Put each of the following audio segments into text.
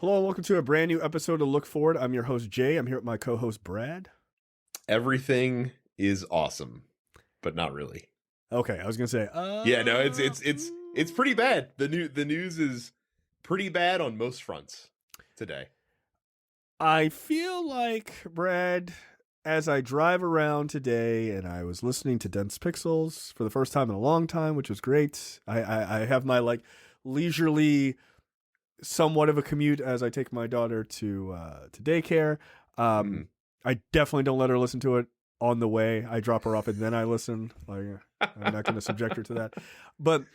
Hello, and welcome to a brand new episode of Look Forward. I'm your host, Jay. I'm here with my co-host, Brad. Everything is awesome, but not really. Okay, I was gonna say, Yeah, no, it's pretty bad. The news is pretty bad on most fronts today. I feel like, Brad, as I drive around today, and I was listening to Dense Pixels for the first time in a long time, which was great. I have my leisurely, somewhat of a commute as I take my daughter to daycare. I definitely don't let her listen to it on the way. I drop her off and then I listen. I'm not going to subject her to that. But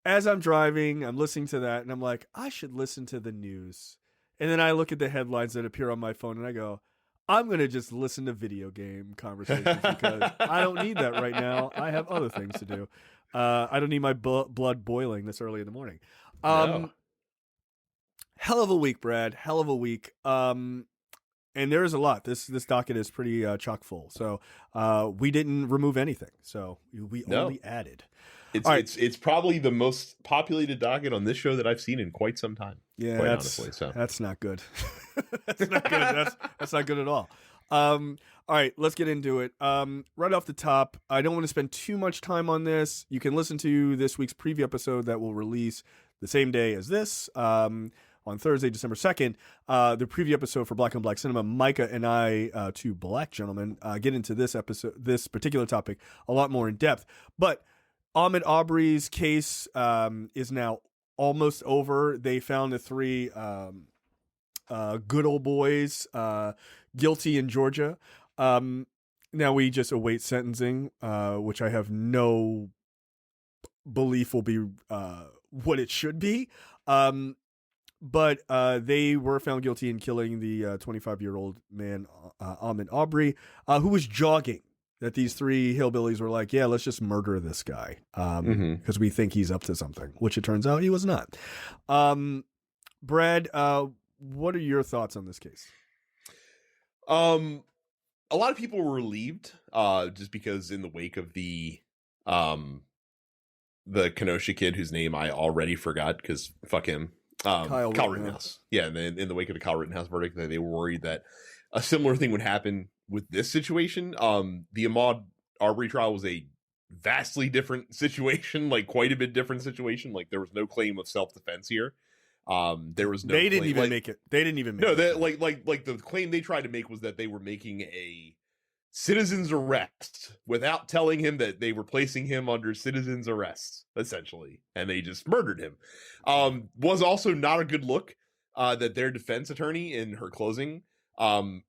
as I'm driving, I'm listening to that and I'm like, I should listen to the news. And then I look at the headlines that appear on my phone and I go, I'm going to just listen to video game conversations because I don't need that right now. I have other things to do. I don't need my blood boiling this early in the morning. No. Hell of a week, Brad. Hell of a week. And there is a lot. This docket is pretty chock full. So we didn't remove anything. So we only added. It's probably the most populated docket on this show that I've seen in quite some time. Yeah, quite honestly. So that's not good. That's not good. That's not good at all. All right, let's get into it. Right off the top, I don't want to spend too much time on this. You can listen to this week's preview episode that will release the same day as this. On Thursday, December 2nd, the preview episode for Black on Black Cinema. Micah and I, two black gentlemen, get into this particular topic a lot more in depth. But Ahmaud Arbery's case is now almost over. They found the three good old boys guilty in Georgia. Now we just await sentencing, which I have no belief will be what it should be. But they were found guilty in killing the 25-year-old man, Ahmaud Arbery, who was jogging. That these three hillbillies were like, yeah, let's just murder this guy because we think he's up to something, which it turns out he was not. Brad, what are your thoughts on this case? A lot of people were relieved just because in the wake of the Kenosha kid whose name I already forgot because fuck him. Kyle Rittenhouse. Yeah, and then in the wake of the Kyle Rittenhouse verdict, they were worried that a similar thing would happen with this situation. The Ahmaud Arbery trial was a vastly different situation, like quite a bit different situation. Like there was no claim of self-defense here. There was no. They didn't even make it. They didn't even make it. No, like the claim they tried to make was that they were making a citizen's arrest without telling him that they were placing him under citizen's arrest, essentially, and they just murdered him. Was also not a good look that their defense attorney in her closing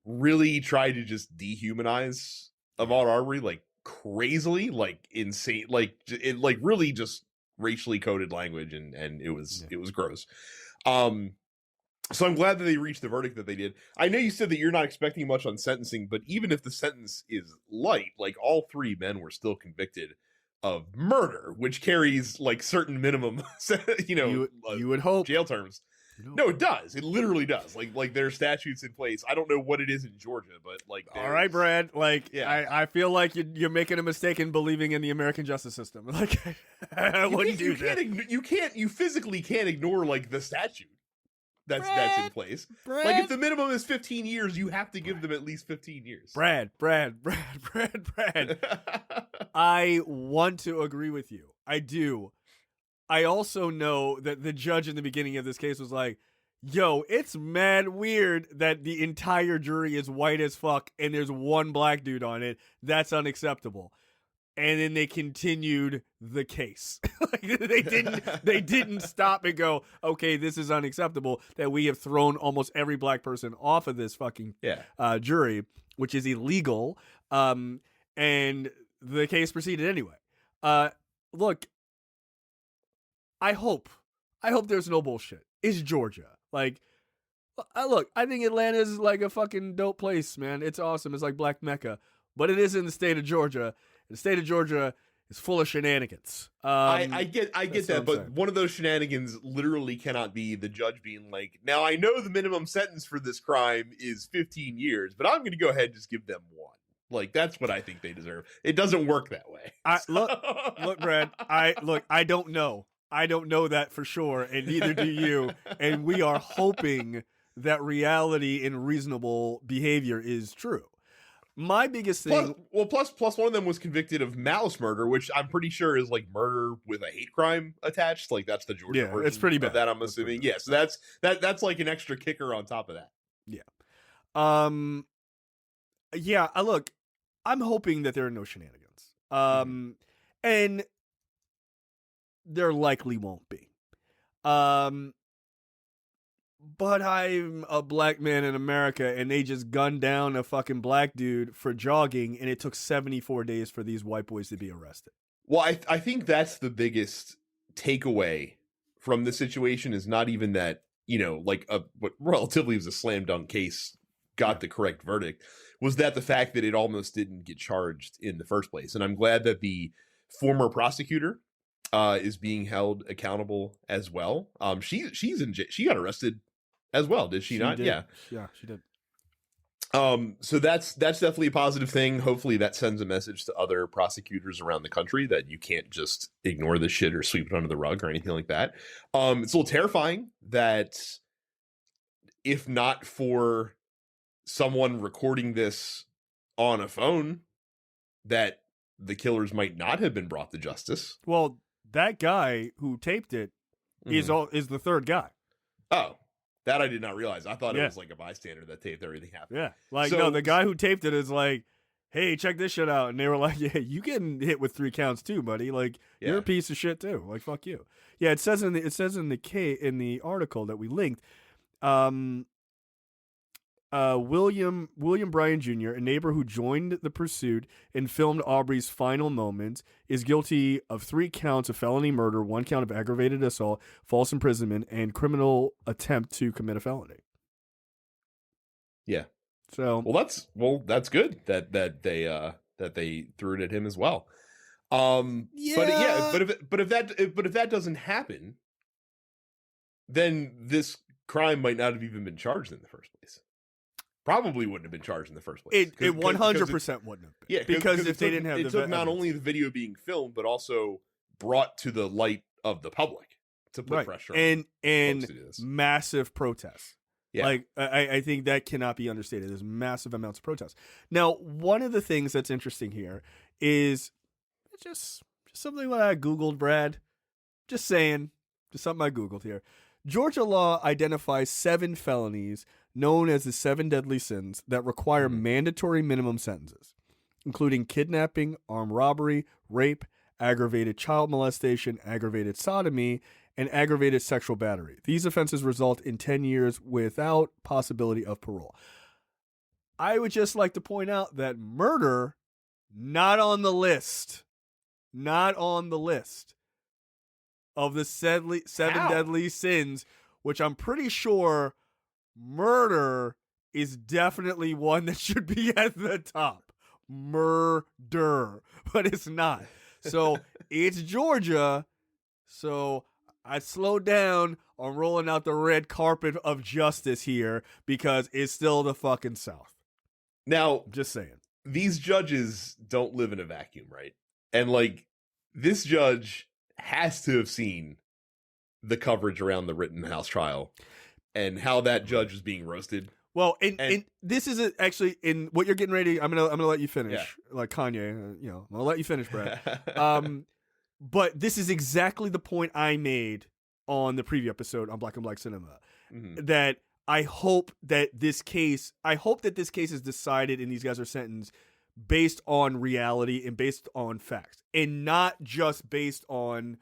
really tried to just dehumanize Ahmaud Arbery like crazily, like insane, like it like really just racially coded language, and it was gross. So I'm glad that they reached the verdict that they did. I know you said that you're not expecting much on sentencing, but even if the sentence is light, like all three men were still convicted of murder, which carries like certain minimum, you would hope jail terms. No, it does. It literally does. Like there are statutes in place. I don't know what it is in Georgia, but like. All right, Brad. Like, yeah. I feel like you're making a mistake in believing in the American justice system. Like, I wouldn't do that. You physically can't ignore like the statute. That's in place. Brad, like if the minimum is 15 years, you have to give them at least 15 years. Brad. I want to agree with you. I do. I also know that the judge in the beginning of this case was like, yo, it's mad weird that the entire jury is white as fuck and there's one black dude on it. That's unacceptable. And then they continued the case. Like they didn't stop and go, okay, this is unacceptable that we have thrown almost every black person off of this fucking jury, which is illegal. And the case proceeded anyway. Look, I hope there's no bullshit. It's Georgia. Like, look, I think Atlanta is like a fucking dope place, man. It's awesome. It's like Black Mecca, but it is in the state of Georgia. The state of Georgia is full of shenanigans. I get that, but one of those shenanigans literally cannot be the judge being like, now I know the minimum sentence for this crime is 15 years, but I'm going to go ahead and just give them one. Like, that's what I think they deserve. It doesn't work that way. Look, Brad, I don't know. I don't know that for sure, and neither do you. And we are hoping that reality and reasonable behavior is true. My biggest thing... Plus one of them was convicted of malice murder, which I'm pretty sure is like murder with a hate crime attached. Like that's the Georgia version it's pretty bad. Of that, I'm assuming. Yeah, so that's like an extra kicker on top of that. Yeah. Yeah, look, I'm hoping that there are no shenanigans. And there likely won't be. But I'm a black man in America, and they just gunned down a fucking black dude for jogging, and it took 74 days for these white boys to be arrested. Well, I think that's the biggest takeaway from the situation is not even that, like what relatively was a slam dunk case got the correct verdict, was that the fact that it almost didn't get charged in the first place. And I'm glad that the former prosecutor is being held accountable as well. She's in jail. She got arrested as well, did she not? Did. Yeah, she did. So that's definitely a positive thing. Hopefully that sends a message to other prosecutors around the country that you can't just ignore this shit or sweep it under the rug or anything like that. It's a little terrifying that if not for someone recording this on a phone, that the killers might not have been brought to justice. Well, that guy who taped it is the third guy. Oh, that I did not realize. I thought it was like a bystander that taped everything happening. Yeah. Like, no, the guy who taped it is like, hey, check this shit out. And they were like, yeah, you getting hit with 3 counts too, buddy. Like, you're a piece of shit too. Like, fuck you. Yeah, it says in the article that we linked, William Bryan Jr., a neighbor who joined the pursuit and filmed Arbery's final moments, is guilty of 3 counts of felony murder, 1 count of aggravated assault, false imprisonment, and criminal attempt to commit a felony. Yeah. So that's good that they threw it at him as well. But if that doesn't happen, then this crime might not have even been charged in the first place. Probably wouldn't have been charged in the first place. It 100% wouldn't have been. Yeah, because if they didn't have, it took not only the video being filmed, but also brought to the light of the public to put pressure on and massive protests. Yeah. Like I think that cannot be understated. There's massive amounts of protests. Now, one of the things that's interesting here is just something that I Googled, Brad. Just saying, just something I Googled here. Georgia law identifies 7 felonies known as the 7 deadly sins that require mandatory minimum sentences, including kidnapping, armed robbery, rape, aggravated child molestation, aggravated sodomy, and aggravated sexual battery. These offenses result in 10 years without possibility of parole. I would just like to point out that murder, not on the list. Not on the list of the 7 deadly sins, which I'm pretty sure murder is definitely one that should be at the top. Murder. But it's not. So it's Georgia. So I slowed down on rolling out the red carpet of justice here because it's still the fucking South. Now, just saying. These judges don't live in a vacuum, right? And like this judge has to have seen the coverage around the Rittenhouse trial and how that judge was being roasted. Well, and this is actually in what you're getting ready. I'm gonna let you finish, like Kanye. I'm gonna let you finish, Brad. But this is exactly the point I made on the preview episode on Black and Black Cinema. That I hope that this case is decided and these guys are sentenced based on reality and based on facts, and not just based on,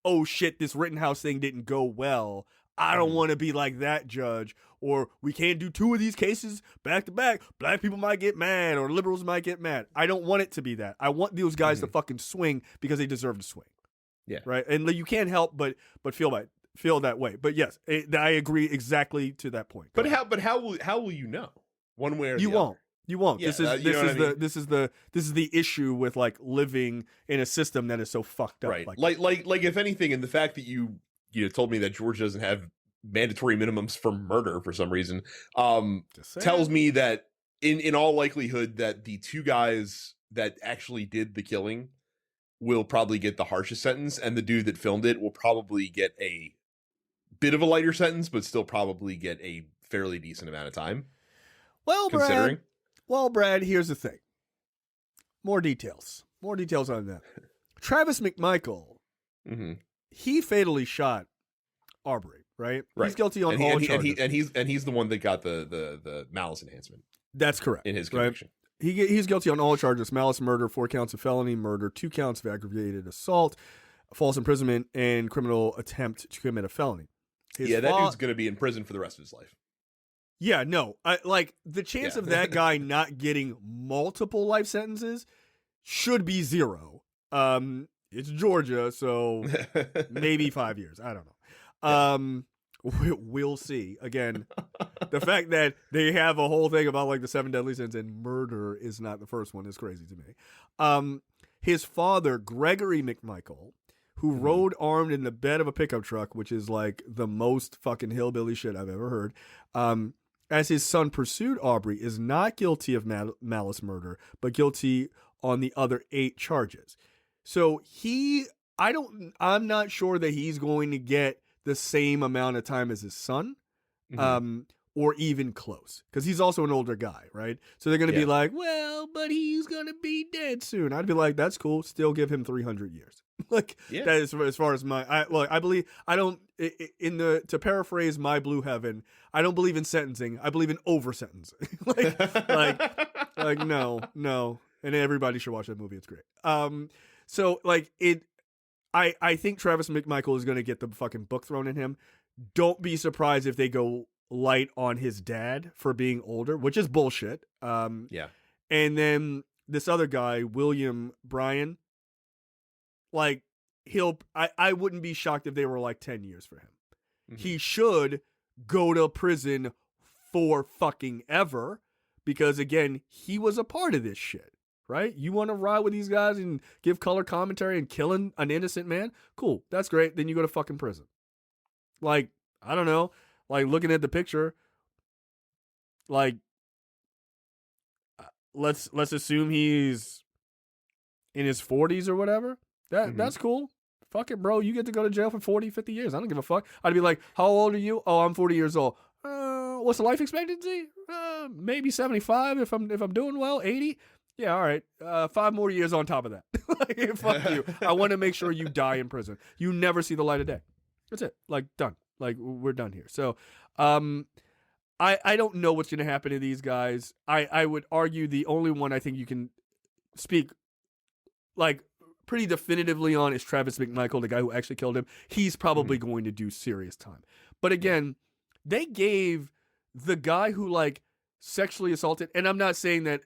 oh shit, this Rittenhouse thing didn't go well. I don't want to be like that judge, or we can't do 2 of these cases back to back. Black people might get mad, or liberals might get mad. I don't want it to be that. I want those guys to fucking swing because they deserve to swing. Yeah. Right. And you can't help but feel that way. But yes, I agree exactly to that point. But how will you know one way or you the won't. other? You won't. Yeah, this is the issue with like living in a system that is so fucked up. Right. Like if anything, and the fact that you told me that Georgia doesn't have mandatory minimums for murder for some reason tells me that in all likelihood that the 2 guys that actually did the killing will probably get the harshest sentence, and the dude that filmed it will probably get a bit of a lighter sentence, but still probably get a fairly decent amount of time. Well, considering. Brad, here's the thing. More details on that. Travis McMichael, he fatally shot Arbery, right? He's guilty on all charges. And he's the one that got the malice enhancement. That's correct. In his conviction. Right? He's guilty on all charges: malice, murder, 4 counts of felony murder, 2 counts of aggravated assault, false imprisonment, and criminal attempt to commit a felony. That dude's going to be in prison for the rest of his life. Yeah, no. The chance of that guy not getting multiple life sentences should be 0. It's Georgia, so maybe 5 years. I don't know. We'll see. Again, the fact that they have a whole thing about like the 7 deadly sins and murder is not the first one is crazy to me. His father, Gregory McMichael, who rode armed in the bed of a pickup truck, which is like the most fucking hillbilly shit I've ever heard, as his son pursued Arbery, is not guilty of malice murder, but guilty on the other 8 charges. So I'm not sure that he's going to get the same amount of time as his son, or even close, because he's also an older guy, right? So they're going to be like, well, but he's going to be dead soon. I'd be like, that's cool. Still give him 300 years. That is as far as I believe. I don't to paraphrase My Blue Heaven, I don't believe in sentencing. I believe in over sentencing. No. And everybody should watch that movie. It's great. I think Travis McMichael is going to get the fucking book thrown at him. Don't be surprised if they go light on his dad for being older, which is bullshit. And then this other guy, William Bryan, I wouldn't be shocked if they were like 10 years for him. He should go to prison for fucking ever, because again, he was a part of this shit. Right? You want to ride with these guys and give color commentary and killing an innocent man? Cool. That's great. Then you go to fucking prison. I don't know. Looking at the picture, let's assume he's in his 40s or whatever. That's cool. Fuck it, bro. You get to go to jail for 40, 50 years. I don't give a fuck. I'd be like, how old are you? Oh, I'm 40 years old. What's the life expectancy? Maybe 75 if I'm doing well. 80. Yeah, all right. 5 more years on top of that. Fuck you. I want to make sure you die in prison. You never see the light of day. That's it. Done. We're done here. So, I don't know what's going to happen to these guys. I would argue the only one I think you can speak pretty definitively on is Travis McMichael, the guy who actually killed him. He's probably going to do serious time. But again, they gave the guy who sexually assaulted, and I'm not saying that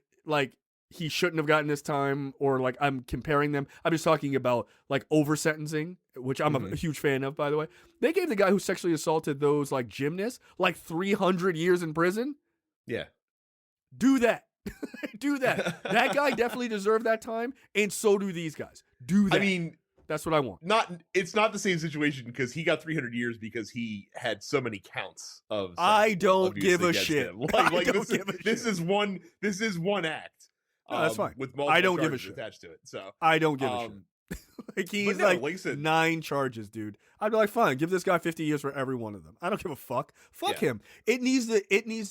he shouldn't have gotten this time, or I'm comparing them. I'm just talking about over sentencing, which I'm a huge fan of, by the way. They gave the guy who sexually assaulted those gymnasts 300 years in prison. Yeah. Do that. Do that. That guy definitely deserved that time, and so do these guys. Do that. I mean, that's what I want. It's not the same situation, because he got 300 years because he had so many counts of. I don't give a shit. This is one act. No, that's fine. With multiple I don't give a charges shit attached to it. So I don't give a shit. He's like 9 charges, dude. I'd be like, fine, give this guy 50 years for every one of them. I don't give a fuck. Fuck him. It needs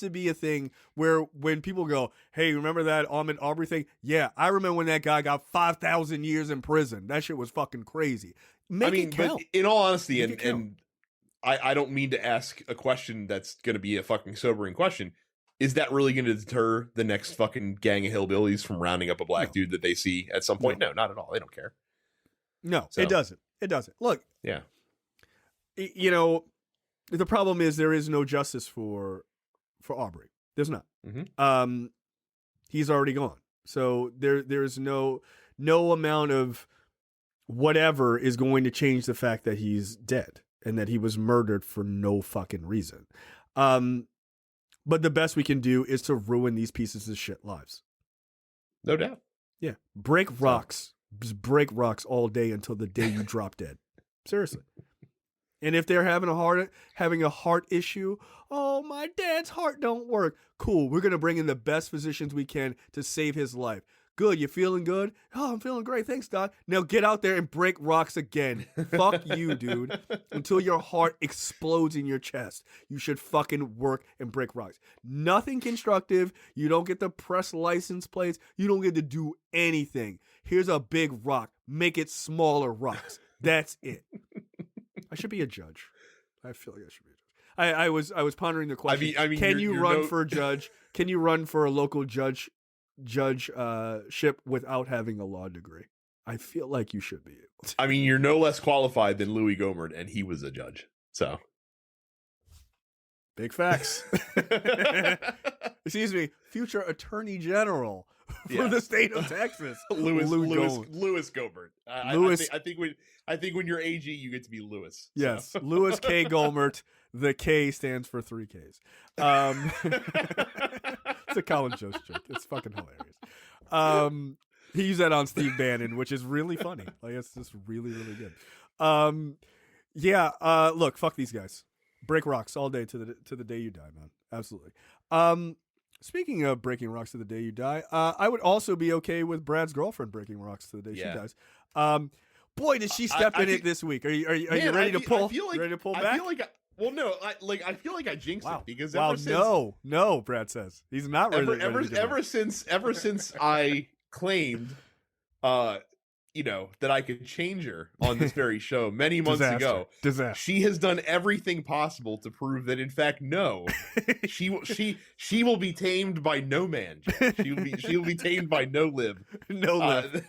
to be a thing where when people go, hey, remember that Ahmaud Arbery thing? Yeah, I remember when that guy got 5,000 years in prison. That shit was fucking crazy. Make it count. But in all honesty, and I don't mean to ask a question that's going to be a fucking sobering question. Is that really going to deter the next fucking gang of hillbillies from rounding up a black dude that they see at some point? No, not at all. They don't care. No, it doesn't. It doesn't. Look. Yeah. The problem is there is no justice for Arbery. There's not. He's already gone. So there's no amount of whatever is going to change the fact that he's dead and that he was murdered for no fucking reason. But the best we can do is to ruin these pieces of shit lives. No doubt. Yeah. Break rocks. Just break rocks all day until the day you drop dead. Seriously. And if they're having a heart issue, oh, my dad's heart don't work. Cool. We're going to bring in the best physicians we can to save his life. Good, you feeling good? Oh, I'm feeling great. Thanks, Doc. Now get out there and break rocks again. Fuck you, dude. Until your heart explodes in your chest. You should fucking work and break rocks. Nothing constructive. You don't get to press license plates. You don't get to do anything. Here's a big rock. Make it smaller rocks. That's it. I should be a judge. I feel like I should be a judge. I was pondering the question. I mean, can you you're run for a judge? Can you run for a local judgeship without having a law degree? I feel like you should be able to. I mean, you're no less qualified than Louis Gohmert, and he was a judge. So, big facts. Excuse me, future Attorney General for the state of Texas, Louis Gohmert. I think when you're AG, you get to be Louis. So. Yes, Louis K. Gohmert. The K stands for 3 Ks. It's a Colin Jost joke. It's fucking hilarious. He used that on Steve Bannon, which is really funny. Like, it's just really, really good. Look, fuck these guys. Break rocks all day to the day you die, man. Absolutely. Speaking of breaking rocks to the day you die, I would also be okay with Brad's girlfriend breaking rocks to the day she dies. Boy, did she step in it this week? Are you ready to pull? Ready to pull back? I feel like I feel like I jinxed it because no, Brad says he's not ready. Ever since I claimed, that I could change her on this very show many months ago. She has done everything possible to prove that, in fact, no, she will be tamed by no man. She will be tamed by no lib. No lib.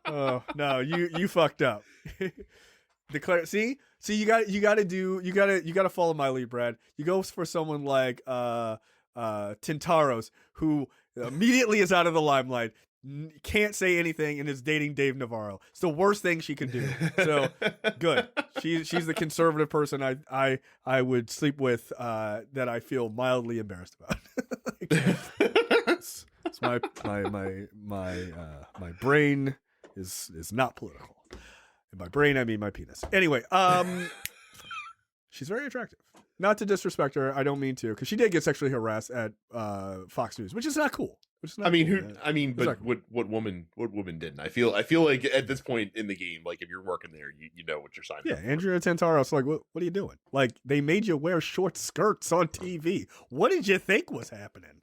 Oh no, you fucked up. Declare. See, you got to follow my lead, Brad. You go for someone like Tintaros, who immediately is out of the limelight, can't say anything, and is dating Dave Navarro. It's the worst thing she could do. So good. She's the conservative person I would sleep with that I feel mildly embarrassed about. It's my brain is not political. And by brain, I mean my penis. Anyway, she's very attractive. Not to disrespect her, I don't mean to, because she did get sexually harassed at Fox News, which is not cool. What woman didn't? I feel like at this point in the game, like if you're working there, you know what you're signing up for. Yeah, Andrea Tantaros, like, what are you doing? Like, they made you wear short skirts on TV. What did you think was happening?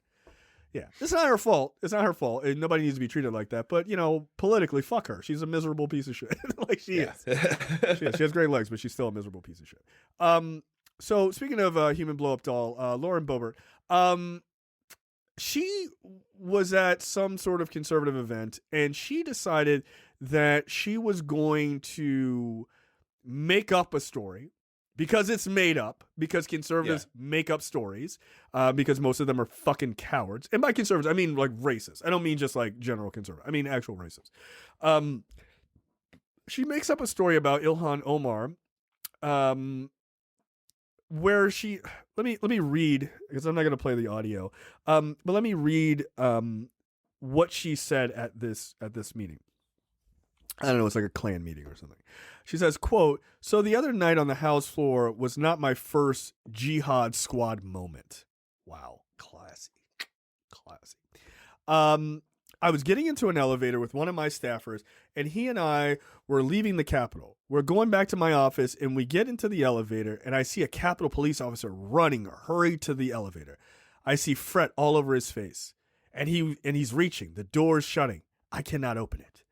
Yeah, it's not her fault. It's not her fault. And nobody needs to be treated like that. But, politically, fuck her. She's a miserable piece of shit. Like, she is. She has great legs, but she's still a miserable piece of shit. So, speaking of human blow-up doll, Lauren Boebert, she was at some sort of conservative event, and she decided that she was going to make up a story. Because it's made up, because conservatives make up stories, because most of them are fucking cowards. And by conservatives, I mean like racists. I don't mean just like general conservatives. I mean actual racists. She makes up a story about Ilhan Omar, where she let me read, because I'm not going to play the audio. But let me read what she said at this meeting. I don't know, it's like a Klan meeting or something. She says, quote, "So the other night on the House floor was not my first jihad squad moment." Wow. Classy. I was getting into an elevator with one of my staffers, and he and I were leaving the Capitol. We're going back to my office, and we get into the elevator, and I see a Capitol police officer running, hurried to the elevator. I see fret all over his face, and he's reaching. The door's shutting. I cannot open it.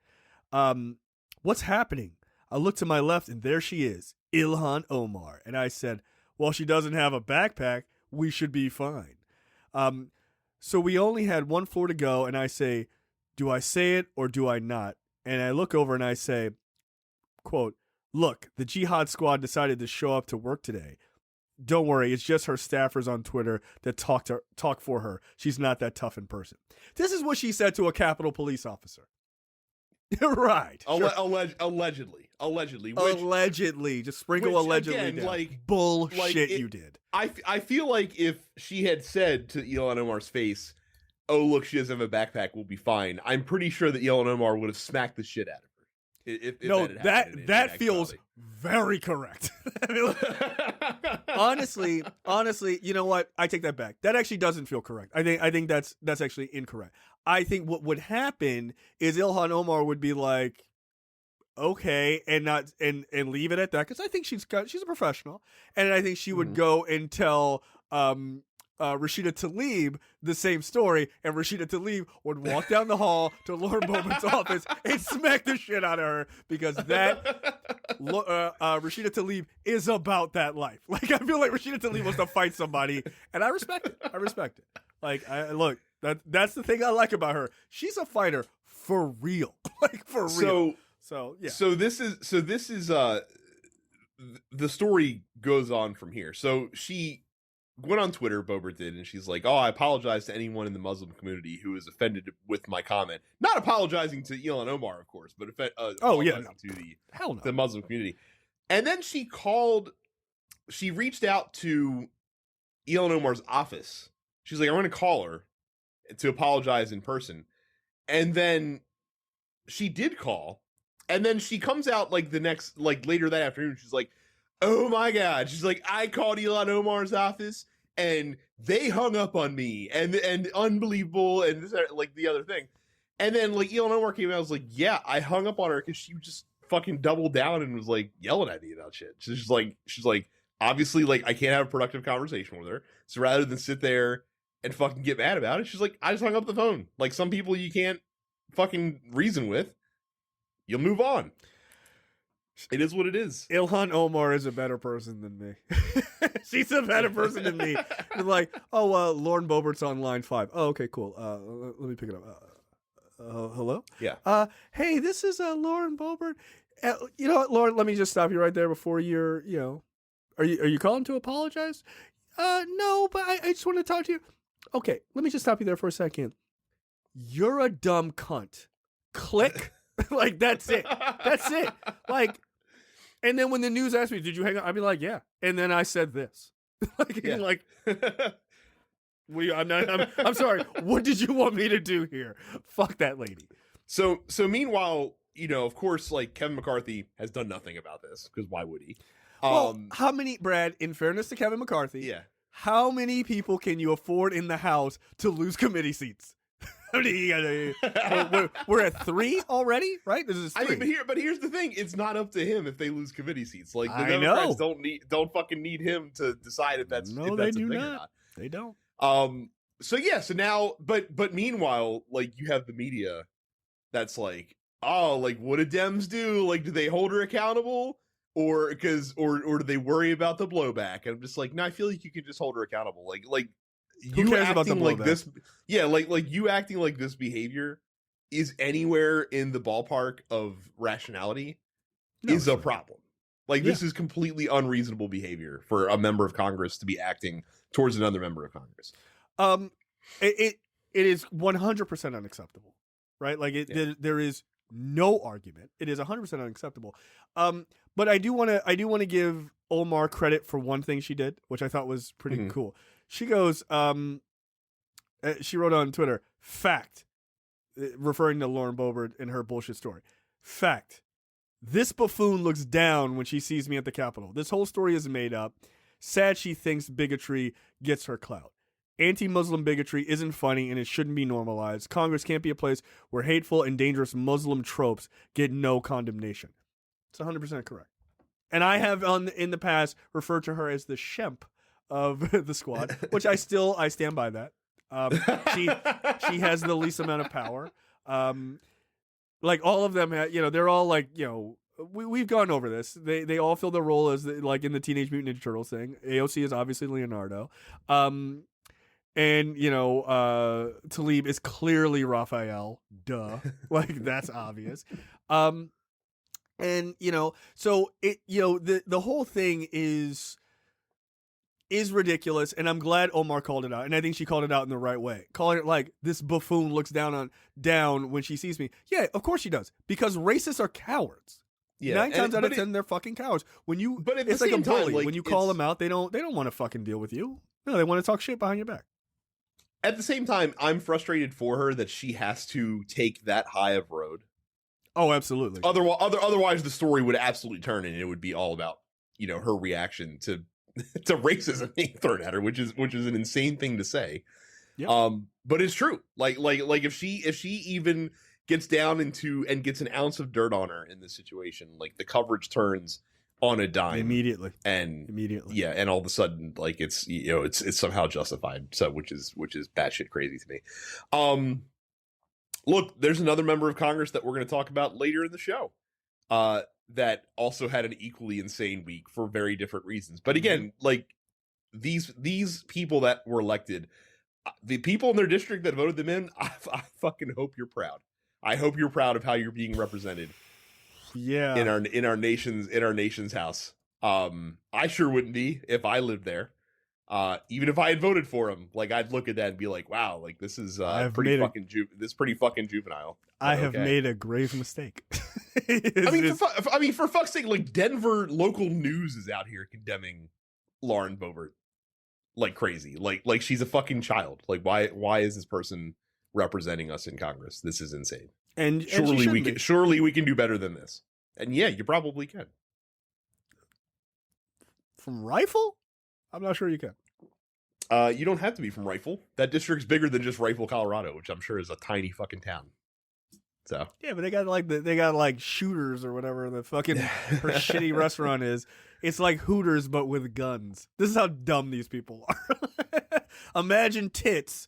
What's happening? I look to my left, and there she is, Ilhan Omar. And I said, well, she doesn't have a backpack. We should be fine. So we only had one floor to go, and I say, do I say it or do I not? And I look over and I say, quote, "Look, the Jihad Squad decided to show up to work today. Don't worry, it's just her staffers on Twitter that talk for her. She's not that tough in person." This is what she said to a Capitol Police officer. Right. Allegedly. Allegedly. Just sprinkle allegedly again, down. Like, bullshit you did. I feel like if she had said to Ilhan Omar's face, "Oh, look, she doesn't have a backpack, we'll be fine," I'm pretty sure that Ilhan Omar would have smacked the shit out of her. If that feels very correct. Honestly, you know what? I take that back. That actually doesn't feel correct. I think that's actually incorrect. I think what would happen is Ilhan Omar would be like, okay, and not and leave it at that, because I think she's a professional, and I think she would go and tell Rashida Tlaib the same story, and Rashida Tlaib would walk down the hall to Lauren Boebert's office and smack the shit out of her, because that Rashida Tlaib is about that life. Like, I feel like Rashida Tlaib wants to fight somebody, and I respect it. Like, that's the thing I like about her. She's a fighter for real, like for real. So yeah. So this is the story goes on from here. So she went on Twitter, Boebert did, and she's like, "Oh, I apologize to anyone in the Muslim community who is offended with my comment." Not apologizing to Ilhan Omar, of course, but apologizing to the Muslim community. And then she reached out to Ilhan Omar's office. She's like, "I'm going to call her to apologize in person." And then she did call. And then she comes out later that afternoon. She's like, "Oh my God." She's like, "I called Ilhan Omar's office and they hung up on me and unbelievable." And this, like the other thing. And then like Ilhan Omar came out and was like, "Yeah, I hung up on her because she just fucking doubled down and was like yelling at me about shit." She's like, obviously, like, I can't have a productive conversation with her. So rather than sit there and fucking get mad about it, she's like, "I just hung up the phone." Like, some people you can't fucking reason with. You'll move on. It is what it is. Ilhan Omar is a better person than me. She's a better person than me. It's like, Lauren Boebert's on line 5. Oh, okay, cool. Let me pick it up. Hello? Yeah. Hey, this is Lauren Boebert. You know what, Lauren? Let me just stop you right there before you're. Are you calling to apologize? No, but I just want to talk to you. Okay, let me just stop you there for a second. You're a dumb cunt. Click. Like, that's it. Like, and then when the news asked me, "Did you hang up?" I'd be like, "Yeah." And then I said this. I'm sorry. What did you want me to do here? Fuck that lady. So meanwhile, of course, like, Kevin McCarthy has done nothing about this, because why would he? Well, how many, Brad, in fairness to Kevin McCarthy, how many people can you afford in the House to lose committee seats? We're at 3 already, right? This is 3. I mean, but here's the thing: it's not up to him if they lose committee seats. Like, the Democrats don't fucking need him to decide if that's a thing or not. They don't. So now, but meanwhile, like, you have the media that's like, "Oh, like, what do Dems do? Like, do they hold her accountable, or do they worry about the blowback?" And I'm just like, no, I feel like you can just hold her accountable. Like. Who cares about the like blowback? This? Yeah, like you acting like this behavior is anywhere in the ballpark of rationality is a problem. Like, this is completely unreasonable behavior for a member of Congress to be acting towards another member of Congress. It is 100% unacceptable, right? Like, there is no argument. It is 100% unacceptable. But I do want to give Omar credit for one thing she did, which I thought was pretty cool. She goes, she wrote on Twitter, "Fact," referring to Lauren Boebert in her bullshit story. "Fact. This buffoon looks down when she sees me at the Capitol. This whole story is made up. Sad she thinks bigotry gets her clout. Anti-Muslim bigotry isn't funny and it shouldn't be normalized. Congress can't be a place where hateful and dangerous Muslim tropes get no condemnation." It's 100% correct. And I have in the past referred to her as the Shemp of the squad, which I stand by that. She has the least amount of power. Like, all of them, they're all like, we've gone over this. They all fill the role as like in the Teenage Mutant Ninja Turtles thing. AOC is obviously Leonardo. And Tlaib is clearly Raphael. Duh. Like, that's obvious. And so it, the whole thing is ridiculous, and I'm glad Omar called it out, and I think she called it out in the right way, calling it like, "This buffoon looks down when she sees me." Yeah, of course she does, because racists are cowards. Yeah, 9 times out of 10, they're fucking cowards. It's like a bully. Like, when you call them out, they don't want to fucking deal with you. No, they want to talk shit behind your back. At the same time, I'm frustrated for her that she has to take that high of road. Oh, absolutely. Otherwise, the story would absolutely turn, and it would be all about her reaction to racism being thrown at her, which is an insane thing to say. Yep. But it's true. Like if she even gets down into and gets an ounce of dirt on her in this situation, like the coverage turns on a dime immediately. Yeah, and all of a sudden, like it's it's somehow justified. So which is batshit crazy to me. Look, there's another member of Congress that we're going to talk about later in the show. That also had an equally insane week for very different reasons. But again, like these people that were elected, the people in their district that voted them in, I fucking hope you're proud. I hope you're proud of how you're being represented. Yeah. In our nation's house. I sure wouldn't be if I lived there. Even if I had voted for him, like I'd look at that and be like, "Wow, like this is pretty fucking juvenile." I have made a grave mistake. I mean, for fuck's sake, like Denver local news is out here condemning Lauren Boebert like crazy, like she's a fucking child. Like, why is this person representing us in Congress? This is insane. And surely we can do better than this. And yeah, you probably can. From Rifle? I'm not sure you can. You don't have to be from Rifle. That district's bigger than just Rifle, Colorado, which I'm sure is a tiny fucking town. So yeah, but they got like Shooters or whatever the fucking her shitty restaurant is. It's like Hooters but with guns. This is how dumb these people are. Imagine tits,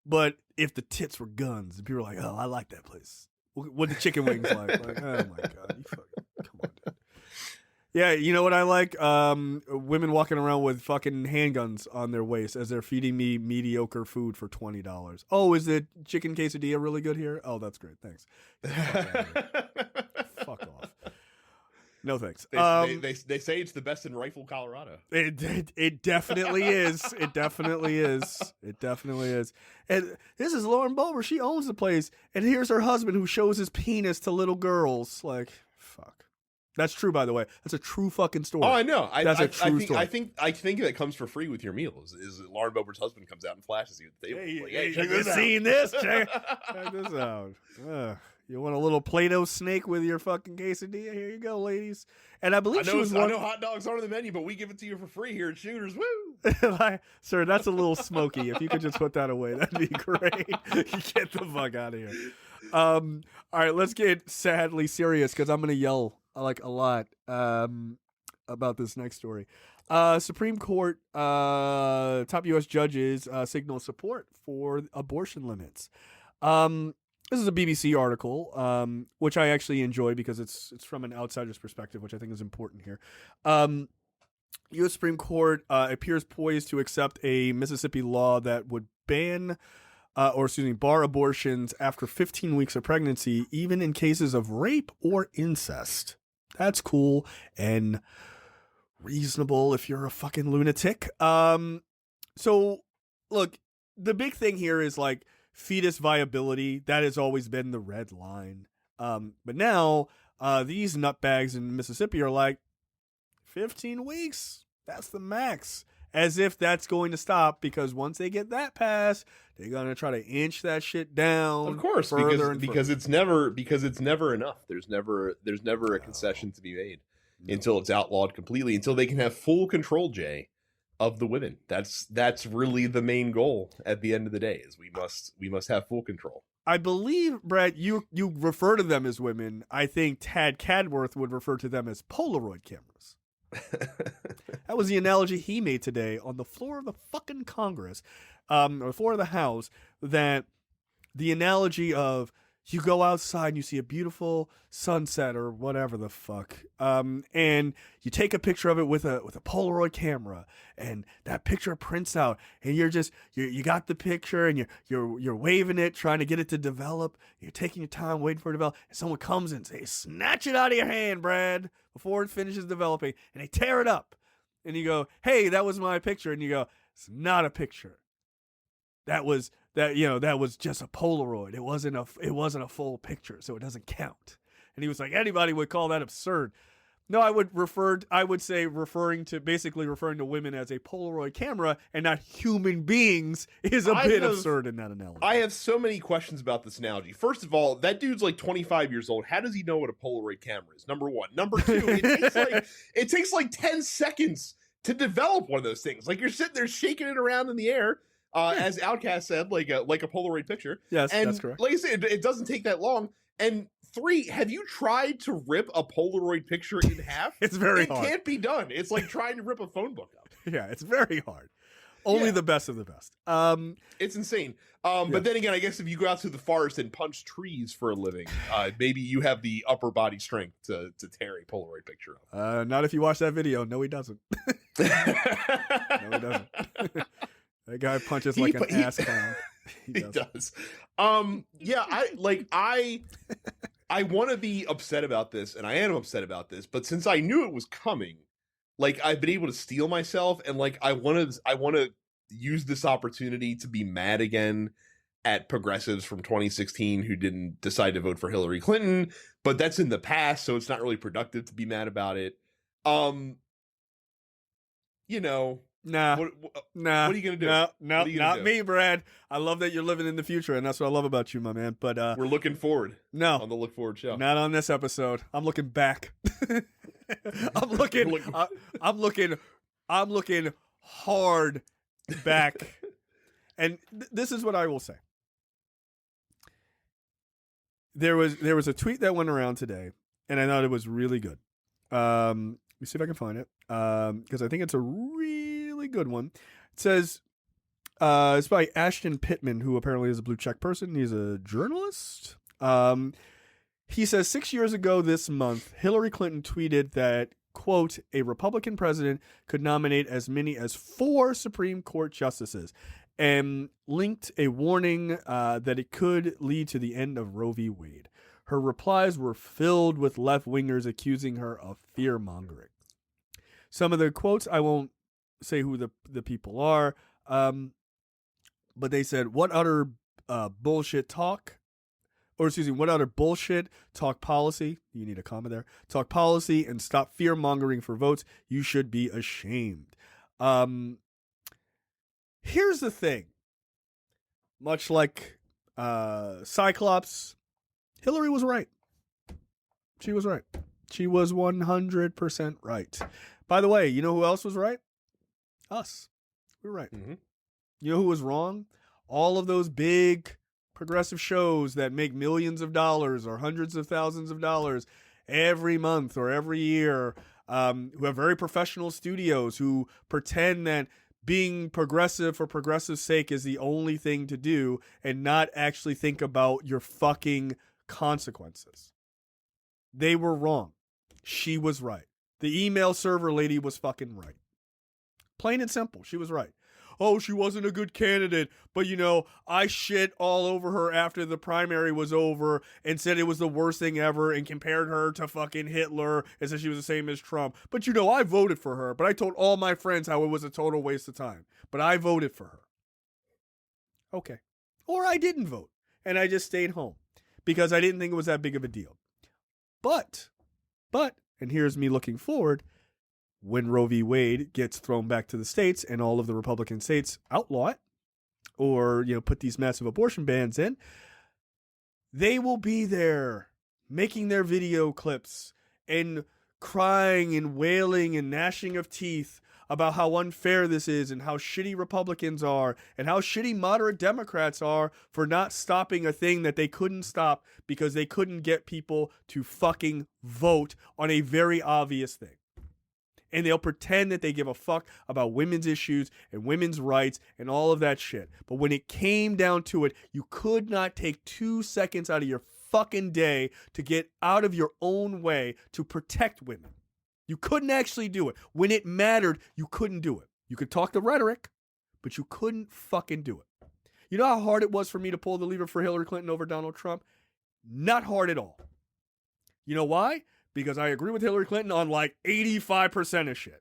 but if the tits were guns, people are like, "Oh, I like that place." What the chicken wings like? Like, oh my god, you fucking come on, dude. Yeah, you know what I like? Women walking around with fucking handguns on their waist as they're feeding me mediocre food for $20. Oh, is the chicken quesadilla really good here? Oh, that's great. Thanks. Fuck off. No thanks. They say it's the best in Rifle, Colorado. It definitely is. It definitely is. It definitely is. And this is Lauren Boebert. She owns the place. And here's her husband who shows his penis to little girls. Like, fuck. That's true, by the way. That's a true fucking story. Oh, I know. That's a true story. I think that comes for free with your meals. Is Lauren Boebert's husband comes out and flashes you at the table. Hey, check this out. Seen this? Check this out. You want a little Play-Doh snake with your fucking quesadilla? Here you go, ladies. And I believe I know hot dogs aren't on the menu, but we give it to you for free here at Shooters. Woo! Sir, that's a little smoky. If you could just put that away, that'd be great. Get the fuck out of here. All right, let's get sadly serious because I'm going to yell like a lot about this next story. Supreme Court top U.S. judges signal support for abortion limits. This is a BBC article, which I actually enjoy because it's from an outsider's perspective, which I think is important here. U.S. Supreme Court appears poised to accept a Mississippi law that would bar abortions after 15 weeks of pregnancy, even in cases of rape or incest. That's cool and reasonable if you're a fucking lunatic. So, look, the big thing here is like fetus viability. That has always been the red line. But now these nutbags in Mississippi are like 15 weeks. That's the max. As if that's going to stop, because once they get that passed, they're gonna try to inch that shit down. Of course, because it's never enough. There's never a concession to be made until it's outlawed completely. Until they can have full control, Jay, of the women. That's really the main goal at the end of the day. Is we must have full control. I believe, Brad, you refer to them as women. I think Tad Cadworth would refer to them as Polaroid cameras. That was the analogy he made today on the floor of the fucking Congress, or the floor of the House, that the analogy of you go outside and you see a beautiful sunset or whatever the fuck, and you take a picture of it with a Polaroid camera, and that picture prints out, and you got the picture, and you're waving it, trying to get it to develop. You're taking your time, waiting for it to develop, and someone comes in and says, "Snatch it out of your hand, Brad," before it finishes developing, and they tear it up, and you go, "Hey, that was my picture," and you go, "It's not a picture. That was just a Polaroid. It wasn't a full picture, so it doesn't count." And he was like, anybody would call that absurd. No, I would say referring to women as a Polaroid camera and not human beings is a bit absurd in that analogy. I have so many questions about this analogy. First of all, that dude's like 25 years old. How does he know what a Polaroid camera is? Number one. Number two, it takes like 10 seconds to develop one of those things. Like, you're sitting there shaking it around in the air. as Outcast said, like a Polaroid picture. Yes, and that's correct. Like I said, it doesn't take that long. And 3, have you tried to rip a Polaroid picture in half? It's very hard. It can't be done. It's like trying to rip a phone book up. Yeah, it's very hard. Only the best of the best. It's insane. But then again, I guess if you go out to the forest and punch trees for a living, maybe you have the upper body strength to tear a Polaroid picture up. Not if you watch that video. No, he doesn't. No, he doesn't. That guy punches like an ass clown. He does. Yeah, I want to be upset about this, and I am upset about this, but since I knew it was coming, like, I've been able to steel myself, and like I want to use this opportunity to be mad again at progressives from 2016 who didn't decide to vote for Hillary Clinton, but that's in the past, so it's not really productive to be mad about it. You know, Nah. what are you gonna do? No, not me, Brad. I love that you're living in the future, and that's what I love about you, my man. But we're looking forward. No, on the Look Forward show. Not on this episode. I'm looking back. I'm looking hard back. And this is what I will say. There was a tweet that went around today, and I thought it was really good. Let me see if I can find it, because I think it's a really good one. It says, it's by Ashton Pittman, who apparently is a blue check person. He's a journalist. He says 6 years ago this month, Hillary Clinton tweeted that, quote, a Republican president could nominate as many as 4 Supreme Court justices, and linked a warning that it could lead to the end of Roe v. Wade. Her replies were filled with left-wingers accusing her of fear-mongering. Some of the quotes, I won't say who the people are, but they said, what utter bullshit talk, or excuse me, what utter bullshit talk policy, you need a comma there, talk policy and stop fear-mongering for votes. You should be ashamed. Here's the thing. Much like Cyclops, Hillary was right. She was right. She was 100% right. By the way, you know who else was right? Us. We were right. Mm-hmm. You know who was wrong? All of those big progressive shows that make millions of dollars or hundreds of thousands of dollars every month or every year, who have very professional studios, who pretend that being progressive for progressive's sake is the only thing to do and not actually think about your fucking consequences. They were wrong. She was right. The email server lady was fucking right. Plain and simple. She was right. Oh, she wasn't a good candidate, but you know, I shit all over her after the primary was over and said it was the worst thing ever and compared her to fucking Hitler and said she was the same as Trump. But you know, I voted for her, but I told all my friends how it was a total waste of time. But I voted for her. Okay. Or I didn't vote and I just stayed home because I didn't think it was that big of a deal. But, and here's me looking forward, when Roe v. Wade gets thrown back to the states and all of the Republican states outlaw it or, you know, put these massive abortion bans in, they will be there making their video clips and crying and wailing and gnashing of teeth about how unfair this is and how shitty Republicans are and how shitty moderate Democrats are for not stopping a thing that they couldn't stop because they couldn't get people to fucking vote on a very obvious thing. And they'll pretend that they give a fuck about women's issues and women's rights and all of that shit. But when it came down to it, you could not take 2 seconds out of your fucking day to get out of your own way to protect women. You couldn't actually do it. When it mattered, you couldn't do it. You could talk the rhetoric, but you couldn't fucking do it. You know how hard it was for me to pull the lever for Hillary Clinton over Donald Trump? Not hard at all. You know why? Because I agree with Hillary Clinton on like 85% of shit.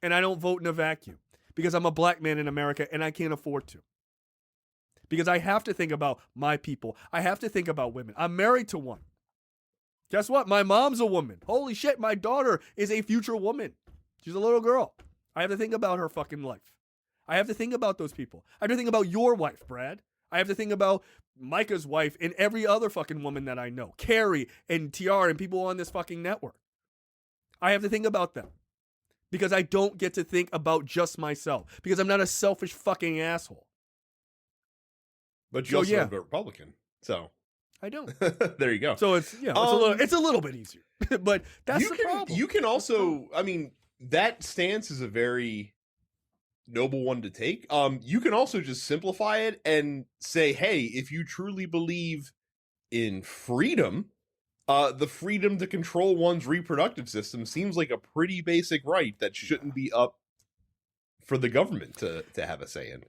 And I don't vote in a vacuum. Because I'm a black man in America and I can't afford to. Because I have to think about my people. I have to think about women. I'm married to one. Guess what? My mom's a woman. Holy shit, my daughter is a future woman. She's a little girl. I have to think about her fucking life. I have to think about those people. I have to think about your wife, Brad. I have to think about Micah's wife and every other fucking woman that I know. Carrie and TR and people on this fucking network. I have to think about them. because I don't get to think about just myself, because I'm not a selfish fucking asshole. But you also don't vote Republican, so I don't. There you go. So it's it's a little bit easier, but that's the problem. You can also, I mean, that stance is a very noble one to take. You can also just simplify it and say, hey, if you truly believe in freedom, the freedom to control one's reproductive system seems like a pretty basic right that shouldn't be up for the government to have a say in.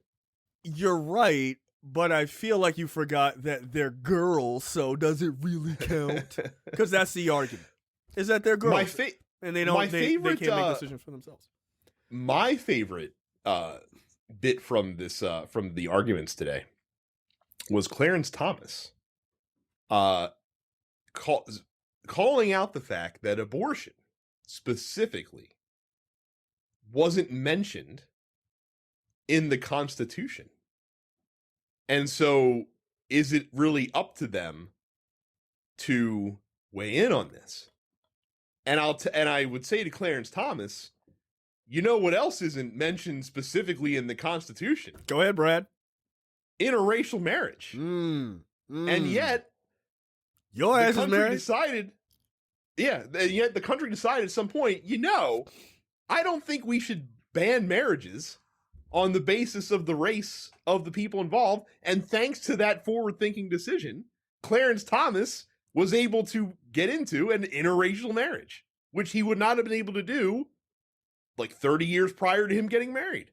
You're right, but I feel like you forgot that they're girls, so does it really count? Because that's the argument, is that they're girls, and they don't. They can't make decisions for themselves. My favorite bit from this from the arguments today was Clarence Thomas calling out the fact that abortion specifically wasn't mentioned in the Constitution. And so is it really up to them to weigh in on this? And I would say to Clarence Thomas, you know what else isn't mentioned specifically in the Constitution? Go ahead, Brad. Interracial marriage. And yet your ass is married. And yet the country decided at some point, I don't think we should ban marriages on the basis of the race of the people involved. And thanks to that forward-thinking decision, Clarence Thomas was able to get into an interracial marriage, which he would not have been able to do like 30 years prior to him getting married,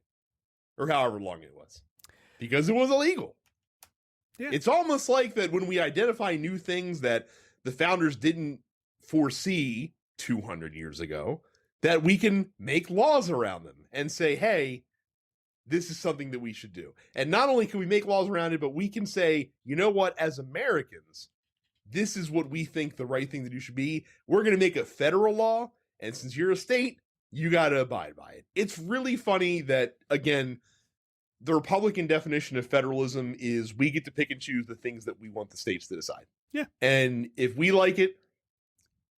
or however long it was, because it was illegal. Yeah. It's almost like that when we identify new things that the founders didn't foresee 200 years ago, that we can make laws around them and say, hey, this is something that we should do. And not only can we make laws around it, but we can say, you know what, as Americans, this is what we think the right thing to do should be. We're going to make a federal law, and since you're a state, you got to abide by it. It's really funny that, again, the Republican definition of federalism is we get to pick and choose the things that we want the states to decide. Yeah. And if we like it,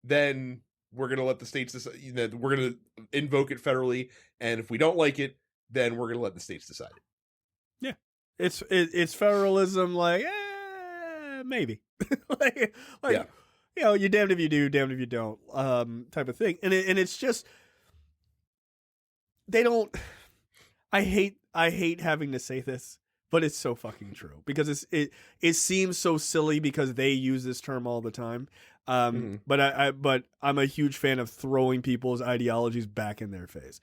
then we're going to let the states decide. We're going to invoke it federally. And if we don't like it, then we're going to let the states decide it. Yeah. It's federalism, like, maybe. Yeah. You're damned if you do, damned if you don't, type of thing. And it's just, they don't, I hate having to say this, but it's so fucking true, because it seems so silly because they use this term all the time. But I'm a huge fan of throwing people's ideologies back in their face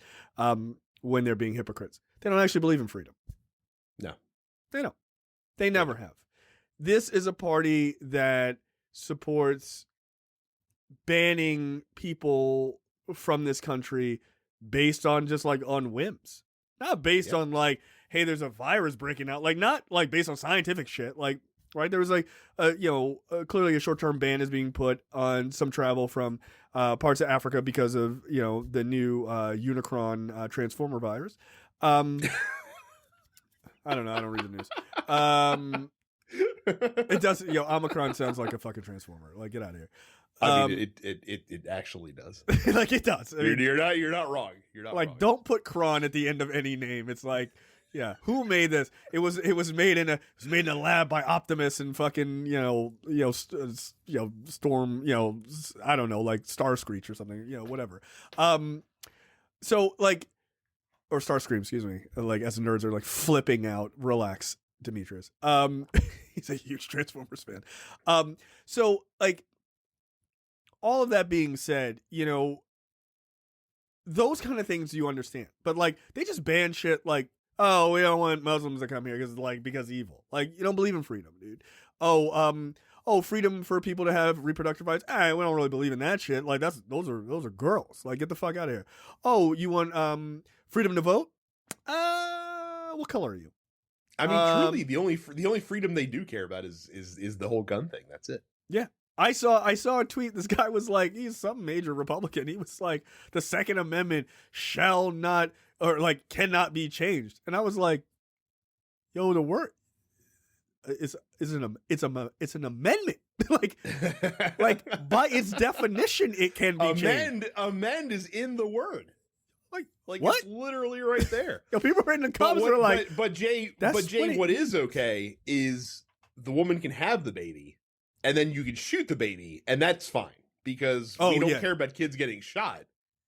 when they're being hypocrites. They don't actually believe in freedom. No, they don't. They never have. This is a party that supports banning people from this country based on just like on whims. Not based on like, hey, there's a virus breaking out. Like, not like based on scientific shit. Like, right, there was like, clearly a short-term ban is being put on some travel from parts of Africa because of, the new Unicron Transformer virus. I don't know. I don't read the news. It does. Omicron sounds like a fucking Transformer. Like, get out of here. I mean, it actually does. Like, it does. I mean, you're not wrong. You're not like, wrong. don't put cron at the end of any name. It's like, yeah, who made this? It was made in a lab by Optimus and fucking Storm, I don't know, like Starscreech or something, whatever. So like, or Starscream, excuse me. Like, as nerds are like flipping out. Relax, Demetrius. He's a huge Transformers fan. So like, all of that being said, those kind of things you understand, but like, they just ban shit like, oh, we don't want Muslims to come here because evil. Like, you don't believe in freedom, dude. Freedom for people to have reproductive rights. We don't really believe in that shit. Like, those are girls. Like, get the fuck out of here. Oh, you want freedom to vote? What color are you? I mean, truly, the only freedom they do care about is the whole gun thing. That's it. Yeah. I saw a tweet. This guy was like, he's some major Republican. He was like, the Second Amendment shall not, or like, cannot be changed. And I was like, yo, the word it's an amendment. like by its definition, it can be changed. Amend is in the word. Like what? it's literally right there. Yo, people are in the comments are like, but Jay, what is okay is the woman can have the baby, and then you can shoot the baby, and that's fine because we don't care about kids getting shot.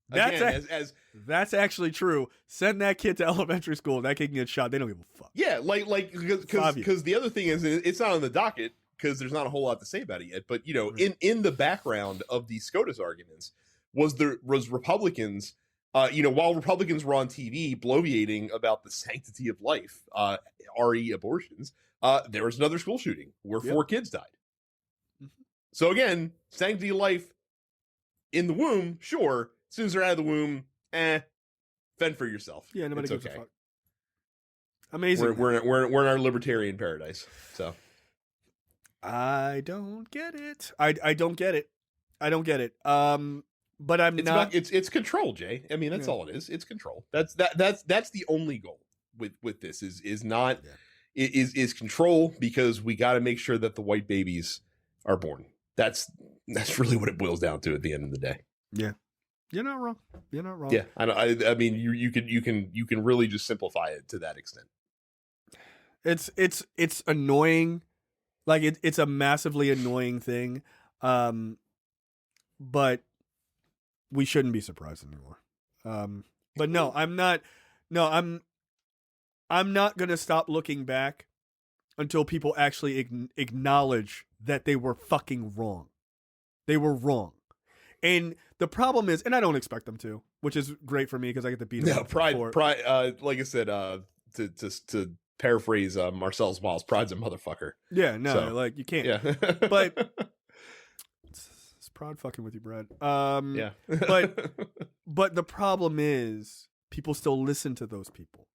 That's actually true. Send that kid to elementary school. That kid can get shot. They don't give a fuck. Yeah, because the other thing is it's not on the docket because there's not a whole lot to say about it yet. But in the background of these SCOTUS arguments was Republicans. While Republicans were on TV bloviating about the sanctity of life, re abortions, there was another school shooting where 4 kids died. Mm-hmm. So again, sanctity of life in the womb, sure. As soon as they're out of the womb, fend for yourself. Yeah, nobody gives a fuck. Amazing. We're in our libertarian paradise. So I don't get it. I don't get it. I don't get it. But it's control, Jay. I mean, that's all it is. It's control. That's the only goal with this is control, because we got to make sure that the white babies are born. That's really what it boils down to at the end of the day. Yeah. You're not wrong. Yeah. I mean you can really just simplify it to that extent. It's annoying. Like it's a massively annoying thing. But we shouldn't be surprised anymore. But no, I'm not. No, I'm not going to stop looking back until people actually acknowledge that they were fucking wrong. They were wrong. And the problem is, and I don't expect them to, which is great for me because I get to beat them. No, pride. Like I said, to paraphrase Marcel's Miles, pride's a motherfucker. Yeah, no, like you can't. Yeah, but it's pride fucking with you, Brad. Yeah, but the problem is, people still listen to those people,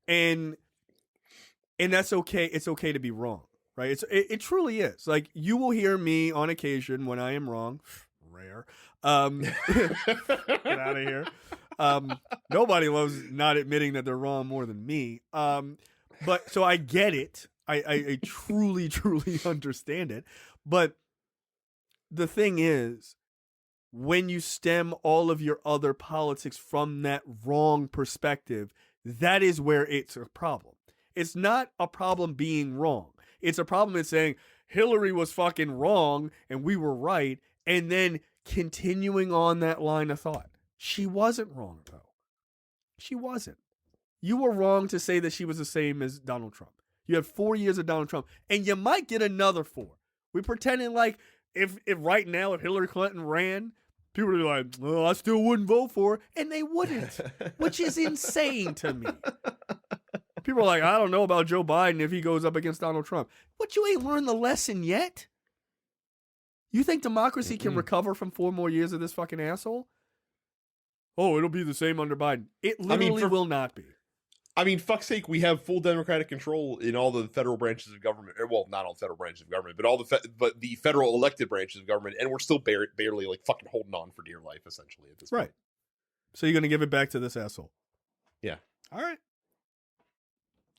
and that's okay. It's okay to be wrong, right? It truly is. Like, you will hear me on occasion when I am wrong. Rare. Get out of here. Nobody loves not admitting that they're wrong more than me. But so I get it. I truly, truly understand it. But the thing is, when you stem all of your other politics from that wrong perspective, that is where it's a problem. It's not a problem being wrong. It's a problem in saying Hillary was fucking wrong and we were right, and then continuing on that line of thought. She wasn't wrong, though. She wasn't. You were wrong to say that she was the same as Donald Trump. You had 4 years of Donald Trump, and you might get another 4. We're pretending like if right now, if Hillary Clinton ran, people would be like, well, I still wouldn't vote for her, and they wouldn't, which is insane to me. People are like, I don't know about Joe Biden if he goes up against Donald Trump. But you ain't learned the lesson yet? You think democracy can recover from 4 more years of this fucking asshole? Oh, it'll be the same under Biden. It literally will not be. I mean, fuck's sake, we have full democratic control in all the federal branches of government. Well, not all federal branches of government, but the federal elected branches of government, and we're still barely like fucking holding on for dear life, essentially, at this point. Right. So you're gonna give it back to this asshole? Yeah. All right.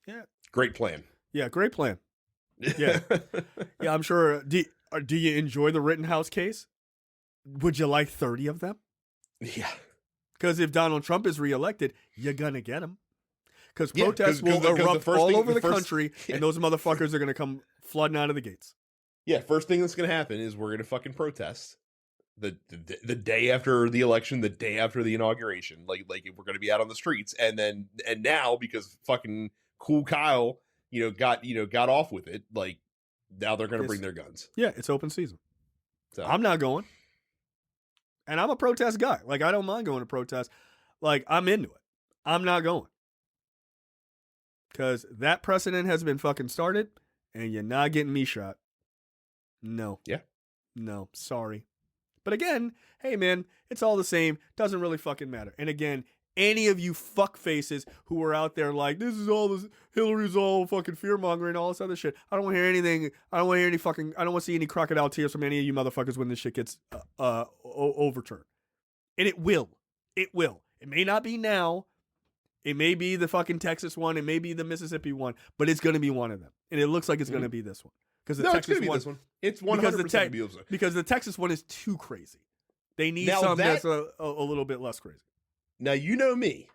Yeah. Great plan. Yeah, great plan. Yeah. Yeah, I'm sure. Do you enjoy the Rittenhouse case? Would you like 30 of them? Yeah. Because if Donald Trump is reelected, you're going to get him. Because protests will erupt all over the country, and those motherfuckers are going to come flooding out of the gates. Yeah, first thing that's going to happen is we're going to fucking protest the day after the election, the day after the inauguration. Like we're going to be out on the streets, and now, because fucking Cool Kyle, got off with it, like, now they're going to bring their guns. Yeah, it's open season. So I'm not going. And I'm a protest guy. Like, I don't mind going to protest. Like, I'm into it. I'm not going. Because that precedent has been fucking started, and you're not getting me shot. No. Yeah. No, sorry. But again, hey, man, it's all the same. Doesn't really fucking matter. And again, any of you fuck faces who are out there like, Hillary's all fucking fear-mongering and all this other shit. I don't want to hear anything. I don't want to see any crocodile tears from any of you motherfuckers when this shit gets overturned. And it will. It will. It may not be now. It may be the fucking Texas one. It may be the Mississippi one. But it's going to be one of them. And it looks like it's going to be this one. Because it's going to be this one. It's 100% be this one. Because the Texas one is too crazy. They need something that's a little bit less crazy. Now, you know me.